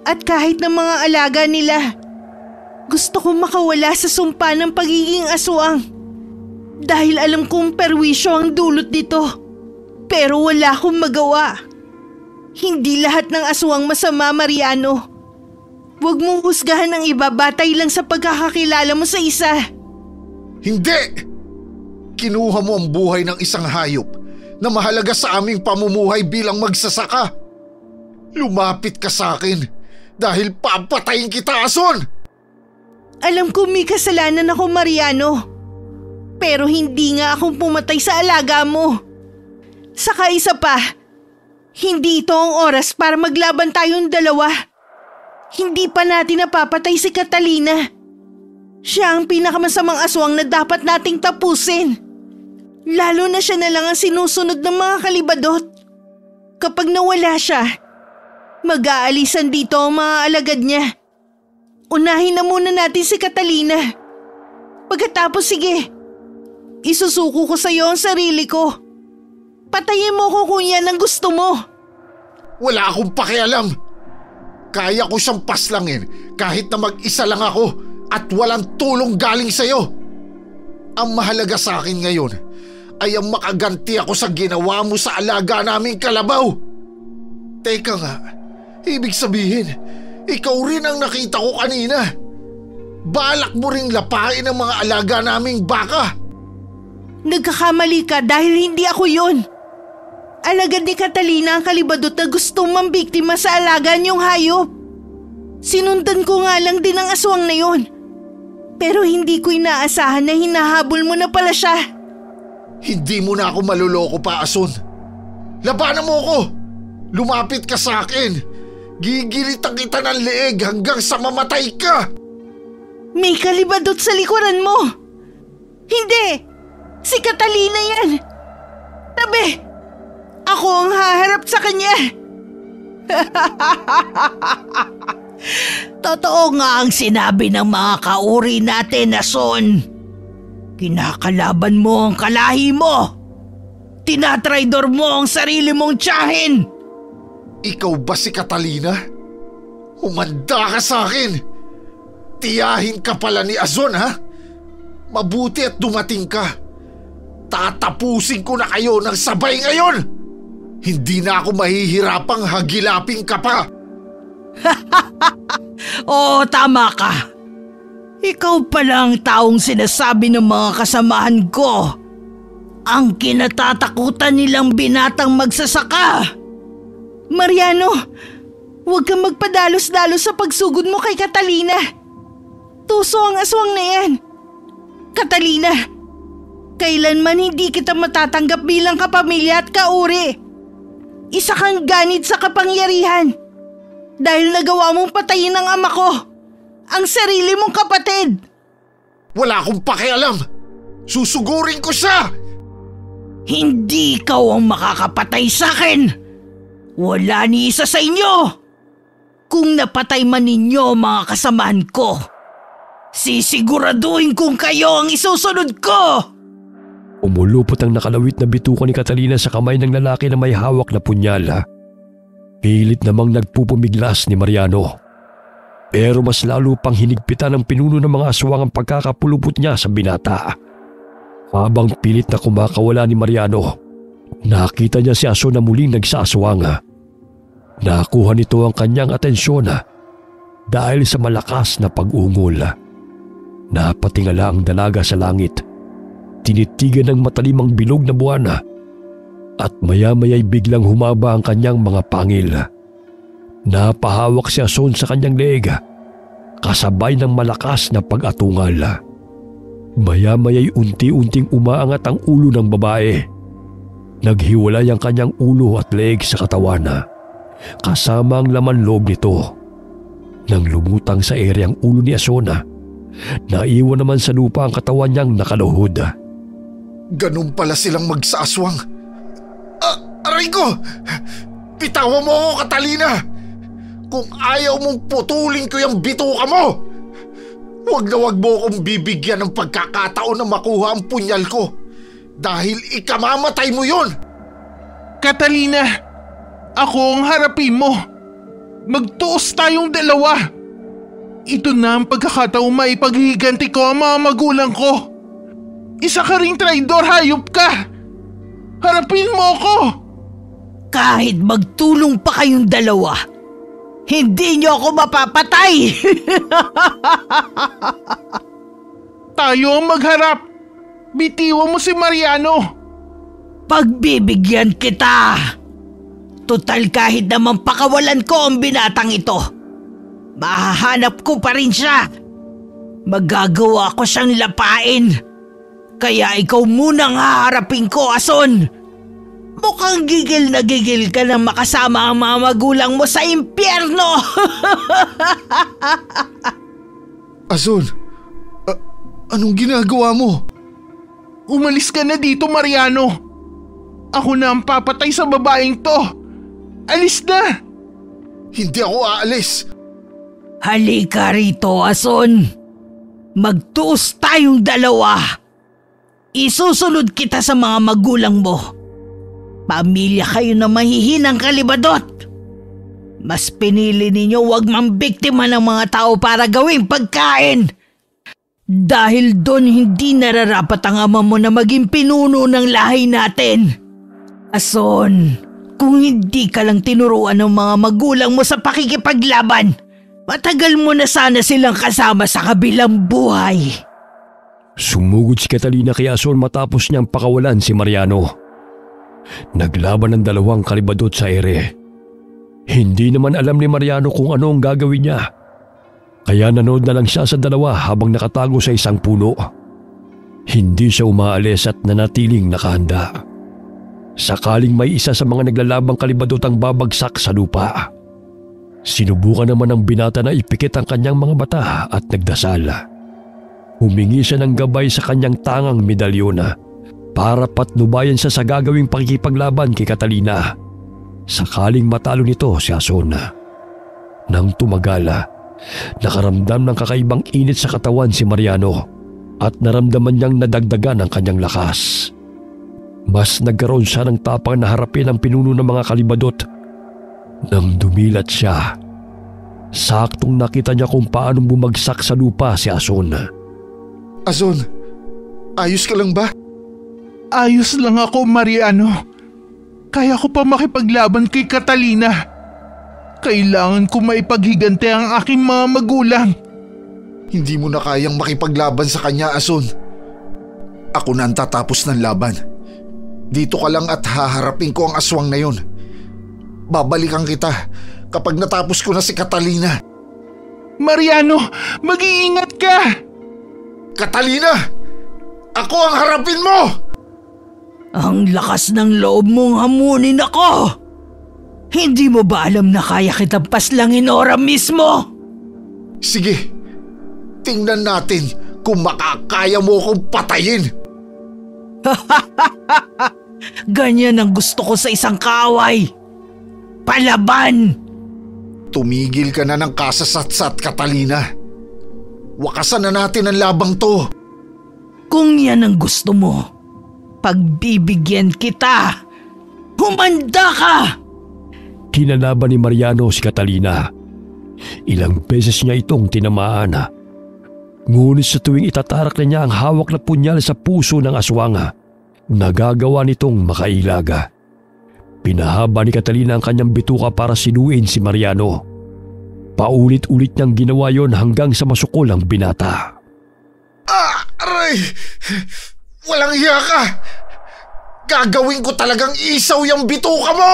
At kahit ng mga alaga nila, gusto kong makawala sa sumpa ng pagiging aswang. Dahil alam kong perwisyo ang dulot nito. Pero wala akong magawa. Hindi lahat ng aswang masama, Mariano. Huwag mong husgahan ang iba batay lang sa pagkakakilala mo sa isa. Hindi! Kinuha mo ang buhay ng isang hayop na mahalaga sa aming pamumuhay bilang magsasaka. Lumapit ka sa akin dahil papatayin kita, Ason! Alam ko may kasalanan ako, Mariano. Pero hindi nga akong pumatay sa alaga mo. Saka isa pa, hindi ito ang oras para maglaban tayong dalawa. Hindi pa natin napapatay si Catalina. Siya ang pinakamasamang aswang na dapat nating tapusin. Lalo na siya na lang ang sinusunod ng mga kalibadot. Kapag nawala siya, mag-aalisan dito ang mga alagad niya. Unahin na muna natin si Catalina. Pagkatapos sige, isusuko ko sa iyo ang sarili ko. Patayin mo ko kung yan ang gusto mo. Wala akong pakialam. Kaya ko siyang paslangin kahit na mag-isa lang ako at walang tulong galing sa'yo. Ang mahalaga sa akin ngayon ay ang makaganti ako sa ginawa mo sa alaga naming kalabaw. Teka nga, ibig sabihin, ikaw rin ang nakita ko kanina. Balak mo ring lapain ang mga alaga naming baka. Nagkakamali ka dahil hindi ako yun. Alagad ni Catalina ang kalibadot na gustong mambiktima sa alaga niyong hayop. Sinundan ko nga lang din ang aswang na yun. Pero hindi ko inaasahan na hinahabol mo na pala siya. Hindi mo na ako maluloko pa, Ason. Labanan mo ako. Lumapit ka sa akin. Gigilitan kita ng leeg hanggang sa mamatay ka. May kalibadot sa likuran mo. Hindi! Si Catalina yan! Tabi! Ako ang haharap sa kanya! Totoo nga ang sinabi ng mga kauri natin, Ason. Kinakalaban mo ang kalahi mo. Tinatraidor mo ang sarili mong tiyahin. Ikaw ba si Catalina? Humanda ka sa akin. Tiyahin ka pala ni Azon, ha? Mabuti at dumating ka. Tatapusin ko na kayo ng sabay ngayon. Hindi na ako mahihirapang hagilapin ka pa. Oo, tama ka. Ikaw pala ang taong sinasabi ng mga kasamahan ko. Ang kinatatakutan nilang binatang magsasaka. Mariano, huwag kang magpadalos-dalos sa pagsugod mo kay Catalina. Tuso ang aswang na yan. Catalina, kailanman hindi kita matatanggap bilang kapamilya at kauri. Isa kang ganid sa kapangyarihan. Dahil nagawa mong patayin ang ama ko, ang sarili mong kapatid. Wala akong pakialam. Susugurin ko siya. Hindi ikaw ang makakapatay sa akin. Wala ni isa sa inyo. Kung napatay man ninyo mga kasamahan ko, sisiguraduhin kong kayo ang isusunod ko. Umulupot ang nakalawit na bituka ni Catalina sa kamay ng lalaki na may hawak na punyal. Pilit namang nagpupumiglas ni Mariano. Pero mas lalo pang hinigpitan ng pinuno ng mga aswang ang pagkakapulupot niya sa binata. Habang pilit na kumakawala ni Mariano, nakita niya si Ason na muling nagsaswang. Nakuha nito ang kanyang atensyon dahil sa malakas na pag-ungol. Napatingala ang dalaga sa langit. Tinitigan ng matalimang bilog na buwan at maya-maya'y biglang humaba ang kanyang mga pangil. Napahawak si Ason sa kanyang leeg kasabay ng malakas na pag-atungal. Maya-maya'y unti-unting umaangat ang ulo ng babae. Naghiwalay ang kanyang ulo at leeg sa katawan kasama ang laman loob nito. Nang lumutang sa ere ang ulo ni Ason, naiwan naman sa lupa ang katawan niyang nakaluhod. Ganun pala silang magsaaswang. Aray ko! Bitawan mo ako, Catalina! Kung ayaw mong putulin ko yung bituka mo! Huwag na huwag mo akong bibigyan ng pagkakataon na makuha ang punyal ko dahil ikamamatay mo yun! Catalina, ako ang harapin mo. Magtuos tayong dalawa. Ito na ang pagkakataong maipaghiganti ko ang mga magulang ko. Isa ka ring traidor, hayop ka! Harapin mo ako! Kahit magtulong pa kayong dalawa, hindi niyo ako mapapatay! Tayo ang magharap. Bitiwan mo si Mariano. Pagbibigyan kita. Total kahit naman pakawalan ko ang binatang ito, mahahanap ko pa rin siya. Magagawa ko siyang lapain. Kaya ikaw munang haharapin ko, Ason. Mukhang gigil na gigil ka na makasama ang mga magulang mo sa impyerno. Azon, anong ginagawa mo? Umalis ka na dito, Mariano. Ako na ang papatay sa babaeng to. Alis na! Hindi ako aalis. Halika rito, Ason. Magtuos tayong dalawa. Isusunod kita sa mga magulang mo. Pamilya kayo na mahihinang kalibadot. Mas pinili ninyo wag mambiktima ng mga tao para gawing pagkain. Dahil doon hindi nararapat ang ama mo na maging pinuno ng lahi natin. Ason, kung hindi ka lang tinuruan ng mga magulang mo sa pakikipaglaban, matagal mo na sana silang kasama sa kabilang buhay. Sumugod si Catalina kay Ason matapos niyang pakawalan si Mariano. Naglaban ang dalawang kalibadot sa ere. Hindi naman alam ni Mariano kung ano ang gagawin niya. Kaya nanood na lang siya sa dalawa habang nakatago sa isang puno. Hindi siya umaalis at nanatiling nakahanda. Sakaling may isa sa mga naglalabang kalibadot ang babagsak sa lupa. Sinubukan naman ng binata na ipikit ang kanyang mga mata at nagdasal. Humingi siya ng gabay sa kanyang tangang medalyon para patnubayan siya sa gagawing pakikipaglaban kay Catalina. Sakaling matalo nito si Ason. Nang tumagala, nakaramdam ng kakaibang init sa katawan si Mariano at naramdaman niyang nadagdagan ang kanyang lakas. Mas nagkaroon siya ng tapang na harapin ang pinuno ng mga kalibadot. Nang dumilat siya, saktong nakita niya kung paano bumagsak sa lupa si Ason. Ason, ayos ka lang ba? Ayos lang ako, Mariano. Kaya ko pa makipaglaban kay Catalina. Kailangan ko maipaghiganti ang aking mga magulang. Hindi mo na kayang makipaglaban sa kanya, Ason. Ako na ang tatapos ng laban. Dito ka lang at haharapin ko ang aswang na yon. Babalikan kita kapag natapos ko na si Catalina. Mariano, mag-iingat ka! Catalina! Ako ang harapin mo! Ang lakas ng loob mong hamunin ako! Hindi mo ba alam na kaya kitang paslangin ora mismo? Sige, tingnan natin kung makakaya mo akong patayin. Ganyan ang gusto ko sa isang kaaway. Palaban! Tumigil ka na ng kasasatsat, Catalina. Wakasan na natin ang labang to. Kung yan ang gusto mo, pagbibigyan kita. Humanda ka! Kinalaban ni Mariano si Catalina. Ilang beses niya itong tinamaan. Ngunit sa tuwing itatarak na niya ang hawak na punyal sa puso ng aswang, nagagawa nitong makailaga. Pinahaba ni Catalina ang kanyang bituka para sinuin si Mariano. Paulit-ulit niyang ginawa yon hanggang sa masukol ang binata. Aray! Walang hiya ka! Gagawin ko talagang isaw yung bituka mo!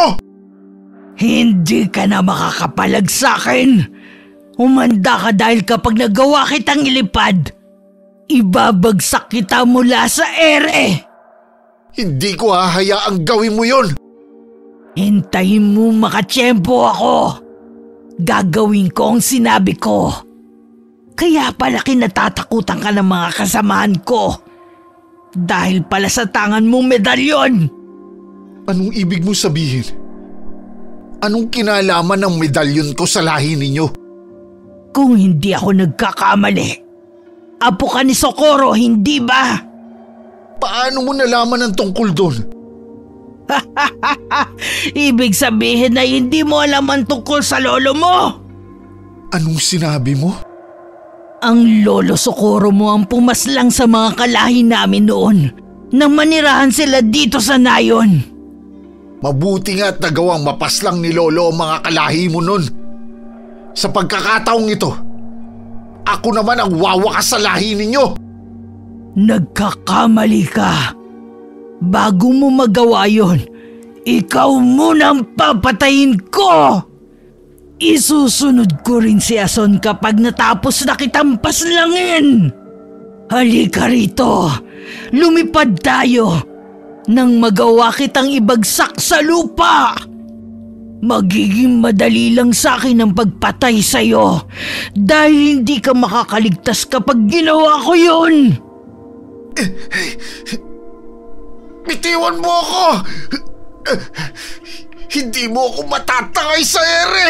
Hindi ka na makakapalag sa akin. Humanda ka dahil kapag nagawa kitang ilipad, ibabagsak kita mula sa ere. Hindi ko hahayaang gawin mo yon. Hintayin mo makatsyempo ako. Gagawin ko ang sinabi ko. Kaya pala kinatatakutan ka ng mga kasamahan ko. Dahil pala sa tangan mong medalyon. Anong ibig mo sabihin? Anong kinalaman ng medalyon ko sa lahi ninyo? Kung hindi ako nagkakamali, apo ka ni Socorro, hindi ba? Paano mo nalaman ang tungkol doon? Ibig sabihin na hindi mo alam ang tungkol sa lolo mo? Anong sinabi mo? Ang lolo Socorro mo ang pumaslang sa mga kalahi namin noon nang manirahan sila dito sa nayon. Mabuti nga at nagawang mapaslang ni Lolo ang mga kalahi mo nun. Sa pagkakataong ito, ako naman ang wawakas sa lahi ninyo. Nagkakamali ka. Bago mo magawa yon, ikaw muna ang papatayin ko. Isusunod ko rin si Ason kapag natapos na kitang paslangin. Halika rito. Lumipad tayo. Nang magawa kitang ibagsak sa lupa. Magiging madali lang sa akin ang pagpatay sa'yo dahil hindi ka makakaligtas kapag ginawa ko yun. Bitiwan mo ako! Hindi mo ako matatangay sa ere!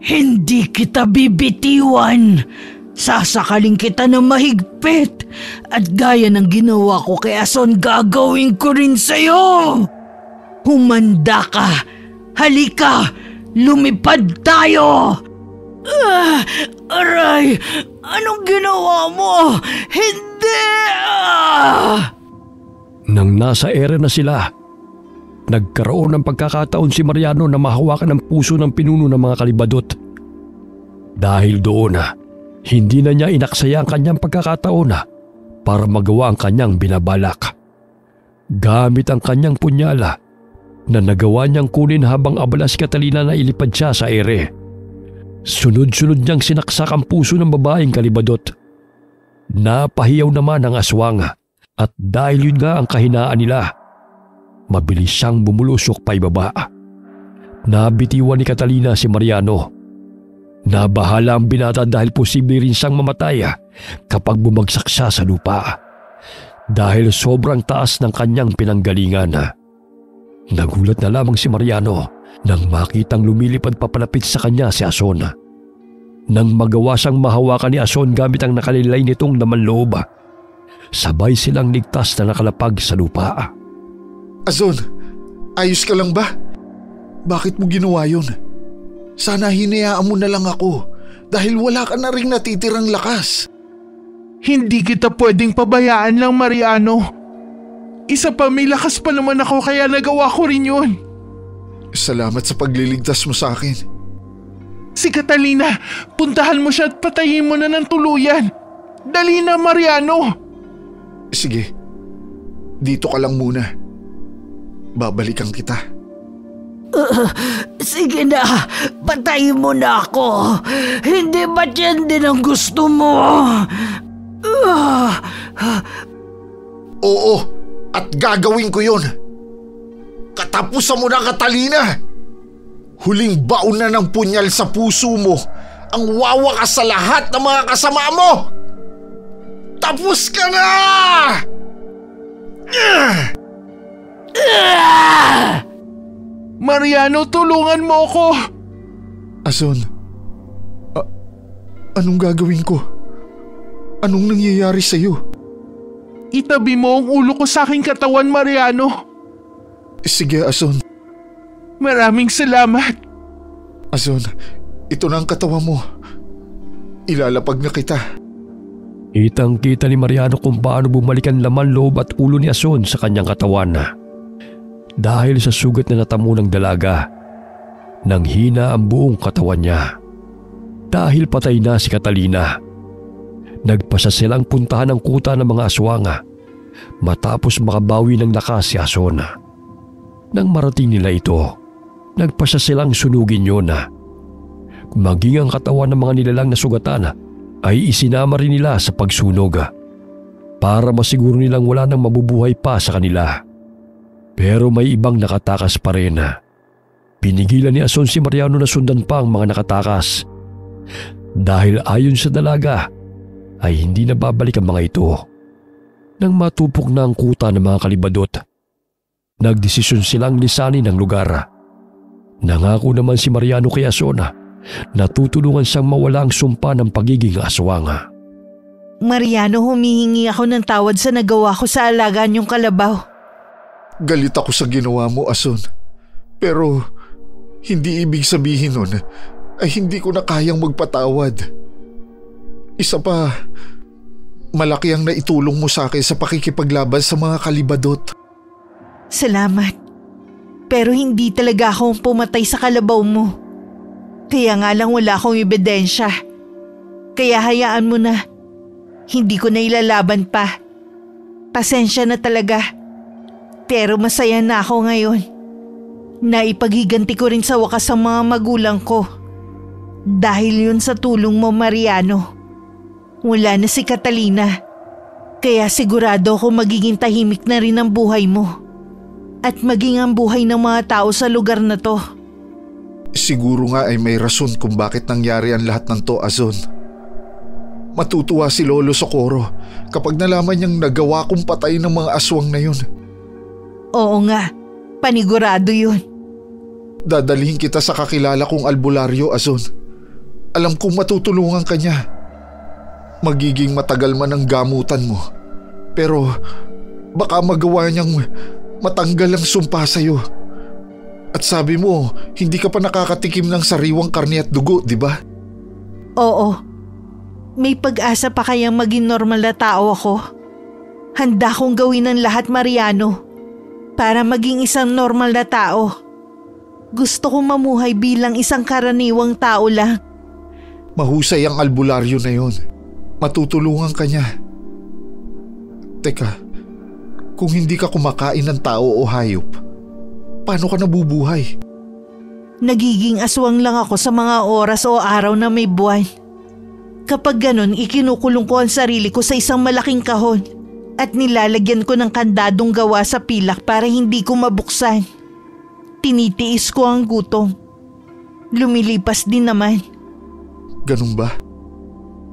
Hindi kita bibitiwan. Sasakaling kita ng mahigpit. At gaya ng ginawa ko kay Ason, gagawin ko rin sa'yo. Humanda ka. Halika. Lumipad tayo. Aray! Anong ginawa mo? Hindi! Nang nasa ere na sila, nagkaroon ng pagkakataon si Mariano na mahawakan ang puso ng pinuno ng mga kalibadot. Dahil doon hindi na niya inaksaya ang kanyang pagkakataon para magawa ang kanyang binabalak. Gamit ang kanyang punyala na nagawa niyang kunin habang abala si Catalina na ilipad siya sa ere. Sunod-sunod niyang sinaksak ang puso ng babaeng kalibadot. Napahiyaw naman ang aswang at dahil yun nga ang kahinaan nila, mabilis siyang bumulusok paibaba. Nabitiwan ni Catalina si Mariano. Nabahala ang binata dahil posible rin siyang mamatay kapag bumagsak siya sa lupa. Dahil sobrang taas ng kanyang pinanggalingan. Nagulat na lamang si Mariano nang makitang lumilipad papalapit sa kanya si Ason. Nang magawa siyang mahawakan ni Ason gamit ang nakalilay nitong laman-loob, sabay silang ligtas na nakalapag sa lupa. Ason, ayos ka lang ba? Bakit mo ginawa yun? Sana hinayaan mo na lang ako dahil wala ka na ring natitirang lakas. Hindi kita pwedeng pabayaan lang, Mariano. Isa pa, may lakas pa naman ako kaya nagawa ko rin yun. Salamat sa pagliligtas mo sa akin. Si Catalina, puntahan mo siya at patayin mo na ng tuluyan. Dali na, Mariano. Sige, dito ka lang muna. Babalikan kita. Sige na, patayin mo na ako. Hindi ba yan din ang gusto mo? Oo, at gagawin ko yun. Katapusan mo na, Catalina. Huling baon na ng punyal sa puso mo ang wawakas sa lahat ng mga kasama mo. Tapos ka na! Mariano, tulungan mo ako. Ason, anong gagawin ko? Anong nangyayari sa'yo? Itabi mo ang ulo ko sa aking katawan, Mariano. Sige, Ason. Maraming salamat. Ason, ito na ang katawan mo. Ilalapag na kita. Kitang-kita ni Mariano kung paano bumalik ang laman, loob at ulo ni Ason sa kanyang katawan. Dahil sa sugat na natamo ng dalaga, nanghina ang buong katawan niya. Dahil patay na si Catalina, nagpasa silang puntahan ng kuta ng mga aswang matapos makabawi ng lakas si Ason. Nang marating nila ito, nagpasa silang sunugin yun. Maging ang katawan ng mga nilalang na sugatan ay isinama rin nila sa pagsunog para masiguro nilang wala nang mabubuhay pa sa kanila. Pero may ibang nakatakas pa rin. Pinigilan ni Ason si Mariano na sundan pa ang mga nakatakas. Dahil ayon sa dalaga ay hindi na babalik ang mga ito. Nang matupok na ang kuta ng mga kalibadot, nagdesisyon silang lisanin ang lugar. Nangako naman si Mariano kay Ason na tutulungan siyang mawala ang sumpa ng pagiging aswang. Mariano, humihingi ako ng tawad sa nagawa ko sa alaga niyong kalabaw. Galit ako sa ginawa mo, Ason. Pero hindi ibig sabihin nun ay hindi ko na kayang magpatawad. Isa pa, malaki ang naitulong mo sa akin sa pakikipaglaban sa mga kalibadot. Salamat. Pero hindi talaga akong pumatay sa kalabaw mo. Kaya nga lang wala akong ebidensya. Kaya hayaan mo na. Hindi ko na ilalaban pa. Pasensya na talaga. Pero masaya na ako ngayon. Naipaghiganti ko rin sa wakas ang mga magulang ko. Dahil yun sa tulong mo, Mariano. Wala na si Catalina. Kaya sigurado ako magiging tahimik na rin ang buhay mo. At maging ang buhay ng mga tao sa lugar na to. Siguro nga ay may rason kung bakit nangyari ang lahat ng to, Ason. Matutuwa si Lolo Socorro kapag nalaman niyang nagawa kong patay ng mga aswang na yun. Oo nga, panigurado yun. Dadalhin kita sa kakilala kong albularyo, Azon. Alam kong matutulungan ka niya. Magiging matagal man ang gamutan mo, pero baka magawa niyang matanggal ang sumpa sa'yo. At sabi mo, hindi ka pa nakakatikim ng sariwang karne at dugo, di ba? Oo. May pag-asa pa kayang maging normal na tao ako? Handa kong gawin ang lahat, Mariano, para maging isang normal na tao. Gusto kong mamuhay bilang isang karaniwang tao lang. Mahusay ang albularyo na yon. Matutulungan ka niya. Teka, kung hindi ka kumakain ng tao o hayop, paano ka nabubuhay? Nagiging aswang lang ako sa mga oras o araw na may buwan. Kapag ganon, ikinukulong ko ang sarili ko sa isang malaking kahon at nilalagyan ko ng kandadong gawa sa pilak para hindi ko mabuksan. Tinitiis ko ang gutom. Lumilipas din naman. Ganun ba?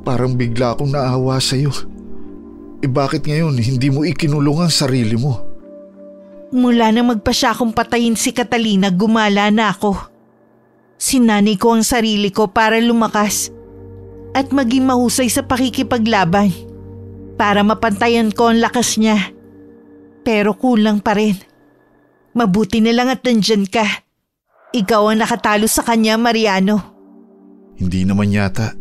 Parang bigla akong naawa sa'yo. Bakit ngayon hindi mo ikinulong ang sarili mo? Mula na magpasya akong patayin si Catalina, gumala na ako. Sinanay ko ang sarili ko para lumakas at maging mahusay sa pakikipaglaban para mapantayan ko ang lakas niya. Pero kulang pa rin. Mabuti na lang at nandyan ka. Ikaw ang nakatalo sa kanya, Mariano. Hindi naman yata.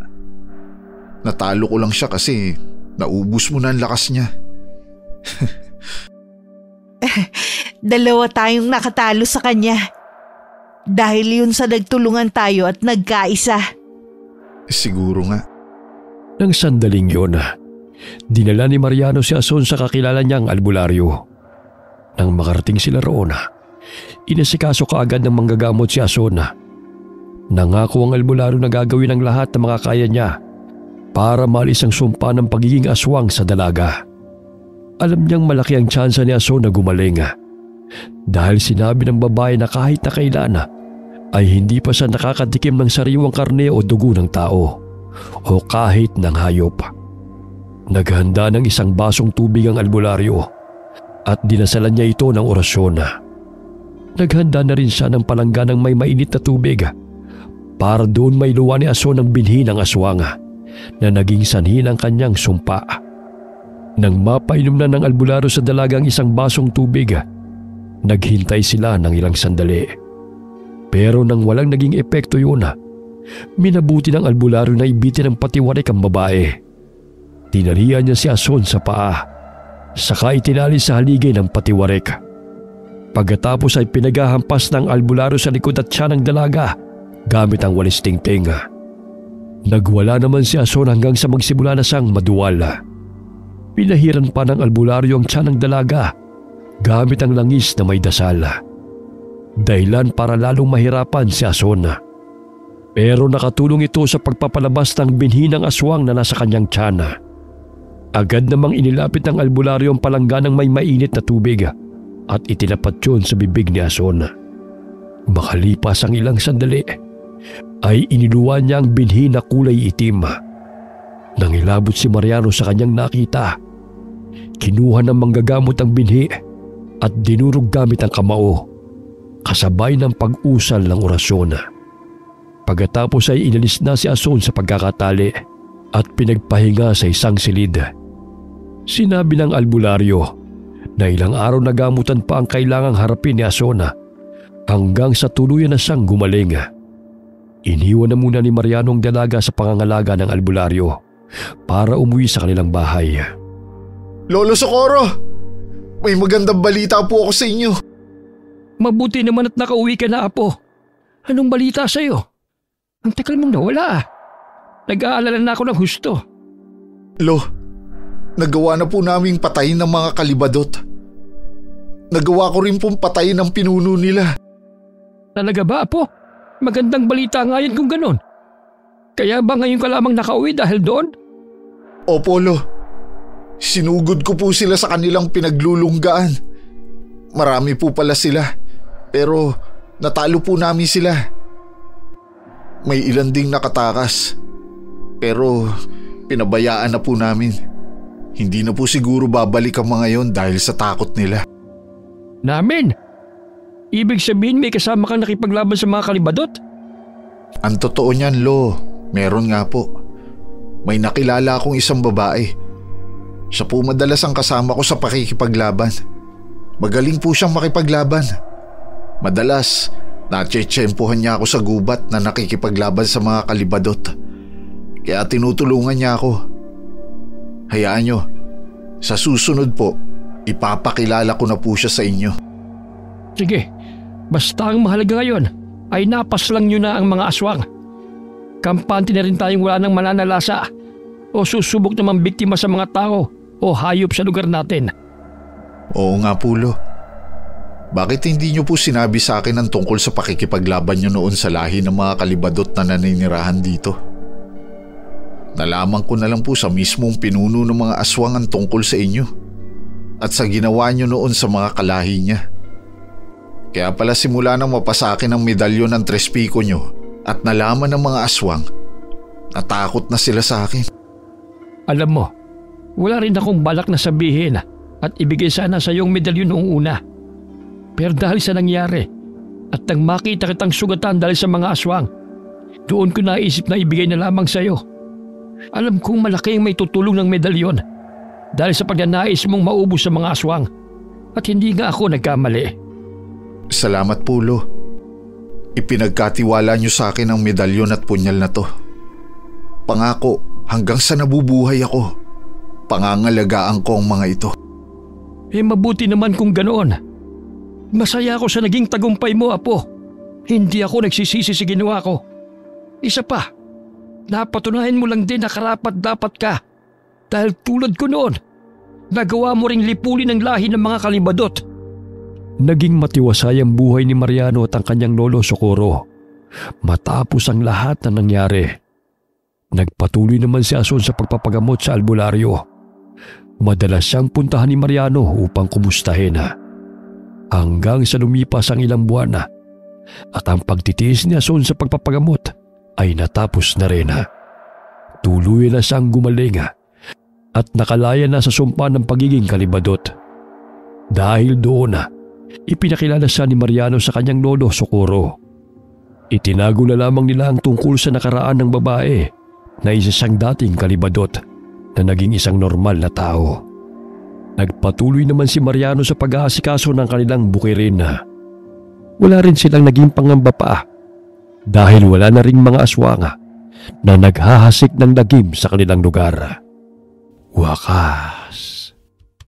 Natalo ko lang siya kasi naubos mo na ang lakas niya. Dalawa tayong nakatalo sa kanya. Dahil yun sa nagtulungan tayo at nagkaisa. Siguro nga. Nang sandaling yun, dinala ni Mariano si Azon sa kakilala niyang albularyo. Nang makarating sila roon, inasikaso kaagad ng manggagamot si Azon. Nangako ang albularyo na gagawin ang lahat na makakaya niya para maalis ang sumpa ng pagiging aswang sa dalaga. Alam niyang malaki ang tsansa ni Azon na gumaling dahil sinabi ng babae na kahit na kailan ay hindi pa siya nakakatikim ng sariwang karne o dugo ng tao o kahit ng hayop. Naghanda ng isang basong tubig ang albularyo at dinasalan niya ito ng orasyon. Naghanda na rin siya ng palangga ng may mainit na tubig para doon may luwa ni Azon ang binhi ng aswang na naging sanhi ng kanyang sumpa. Nang mapainom na ng albularyo sa dalagang isang basong tubig, naghintay sila ng ilang sandali. Pero nang walang naging epekto yun, minabuti ng albularyo na ibitin ng patiwarik ang babae. Tinarian niya si Azon sa paa, saka itinali sa haligay ng patiwarik. Pagkatapos ay pinaghahampas ng albularyo sa likod at tiyan ng dalaga gamit ang walis tingting. Nagwala naman si Azon hanggang sa magsimula na siyang maduwal. Pinahiran pa ng albularyo ang tiyan ng dalaga gamit ang langis na may dasal. Dahilan para lalong mahirapan si Azon. Pero nakatulong ito sa pagpapalabas ng binhi ng aswang na nasa kanyang tiyan. Agad namang inilapit ng albularyo ang palangga ng may mainit na tubig at itinapat yun sa bibig ni Azon. Makalipas ang ilang sandali ay iniluwan niya ang binhi na kulay itim. Nang ilabot si Mariano sa kanyang nakita, kinuha ng manggagamot ang binhi at dinurog gamit ang kamao, kasabay ng pag-usal ng orasyon. Pagkatapos ay inalis na si Azon sa pagkakatali at pinagpahinga sa isang silid. Sinabi ng albularyo na ilang araw na gamutan pa ang kailangang harapin ni Azon hanggang sa tuluyan na siyang gumaling. Iniwan na muna ni Mariano ang dalaga sa pangangalaga ng albularyo para umuwi sa kanilang bahay. Lolo Socorro! May magandang balita po ako sa inyo. Mabuti naman at nakauwi ka na, Apo. Anong balita sa'yo? Ang tagal mong nawala. Nag-aalala na ako ng husto. Lo, nagawa na po naming patayin ng mga kalibadot. Nagawa ko rin pong patayin ang pinuno nila. Talaga ba, Apo? Magandang balita nga yan kung ganon. Kaya ba ngayon ka lamang nakauwi dahil doon? Opo, Lo. Sinugod ko po sila sa kanilang pinaglulunggaan. Marami po pala sila, pero natalo po namin sila. May ilan ding nakatakas, pero Pinabayaan na po namin. Hindi na po siguro babalik ang mga yon dahil sa takot nila. Namin? Ibig sabihin may kasama kang nakipaglaban sa mga kalibadot? Ang totoo niyan, Lo, meron nga po. May nakilala akong isang babae. Siya po madalas ang kasama ko sa pakikipaglaban. Magaling po siyang makipaglaban. Madalas, natsetsempohan niya ako sa gubat na nakikipaglaban sa mga kalibadot. Kaya tinutulungan niya ako. Hayaan niyo, sa susunod po, ipapakilala ko na po siya sa inyo. Sige, basta ang mahalaga ngayon ay napaslang nyo na ang mga aswang. Kampante na rin tayong wala nang mananalasa o susubok na mambiktima sa mga tao o hayop sa lugar natin. Oo nga po, Lo. Bakit hindi niyo po sinabi sa akin ang tungkol sa pakikipaglaban niyo noon sa lahi ng mga kalibadot na naninirahan dito? Nalaman ko na lang po sa mismong pinuno ng mga aswang ang tungkol sa inyo at sa ginawa niyo noon sa mga kalahi niya. Kaya pala simula nang mapasakin ang medalyon ng Trespico niyo at nalaman ng mga aswang, natakot na sila sa akin. Alam mo, wala rin akong balak na sabihin at ibigay sana sa iyong medalyon noong una. Pero dahil sa nangyari at nang makita kitang sugatan dahil sa mga aswang, doon ko naisip na ibigay na lamang sa iyo. Alam kong malaki ang may tutulong ng medalyon dahil sa pagnanais mong maubos sa mga aswang at hindi nga ako nagkamali. Salamat po, Lo. Ipinagkatiwala niyo sa akin ang medalyon at punyal na to. Pangako, hanggang sa nabubuhay ako, pangangalagaan ko ang mga ito. Mabuti naman kung ganoon. Masaya ako sa naging tagumpay mo, Apo. Hindi ako nagsisisi sa ginawa ko. Isa pa, napatunayan mo lang din na karapat-dapat ka dahil tulad ko noon, nagawa mo ring lipulin ang lahi ng mga kalibadot. Naging matiwasay ang buhay ni Mariano at ang kanyang lolo Socorro. Matapos ang lahat na nangyari, nagpatuloy naman si Ason sa pagpapagamot sa albularyo. Madalas siyang puntahan ni Mariano upang kumustahin hanggang sa lumipas ang ilang buwan at ang pagtitiis ni Ason sa pagpapagamot ay natapos na rin. Tuluyan na siyang gumaling at nakalaya na sa sumpa ng pagiging kalibadot. Dahil doon ipinakilala siya ni Mariano sa kanyang lolo Socorro. Itinago na lamang nila ang tungkol sa nakaraan ng babae na isa siyang dating kalibadot na naging isang normal na tao. Nagpatuloy naman si Mariano sa pag-aasikaso ng kanilang bukirin. Wala rin silang naging pangamba pa dahil wala na ring mga aswang na naghahasik ng lagim sa kanilang lugar. Wakas.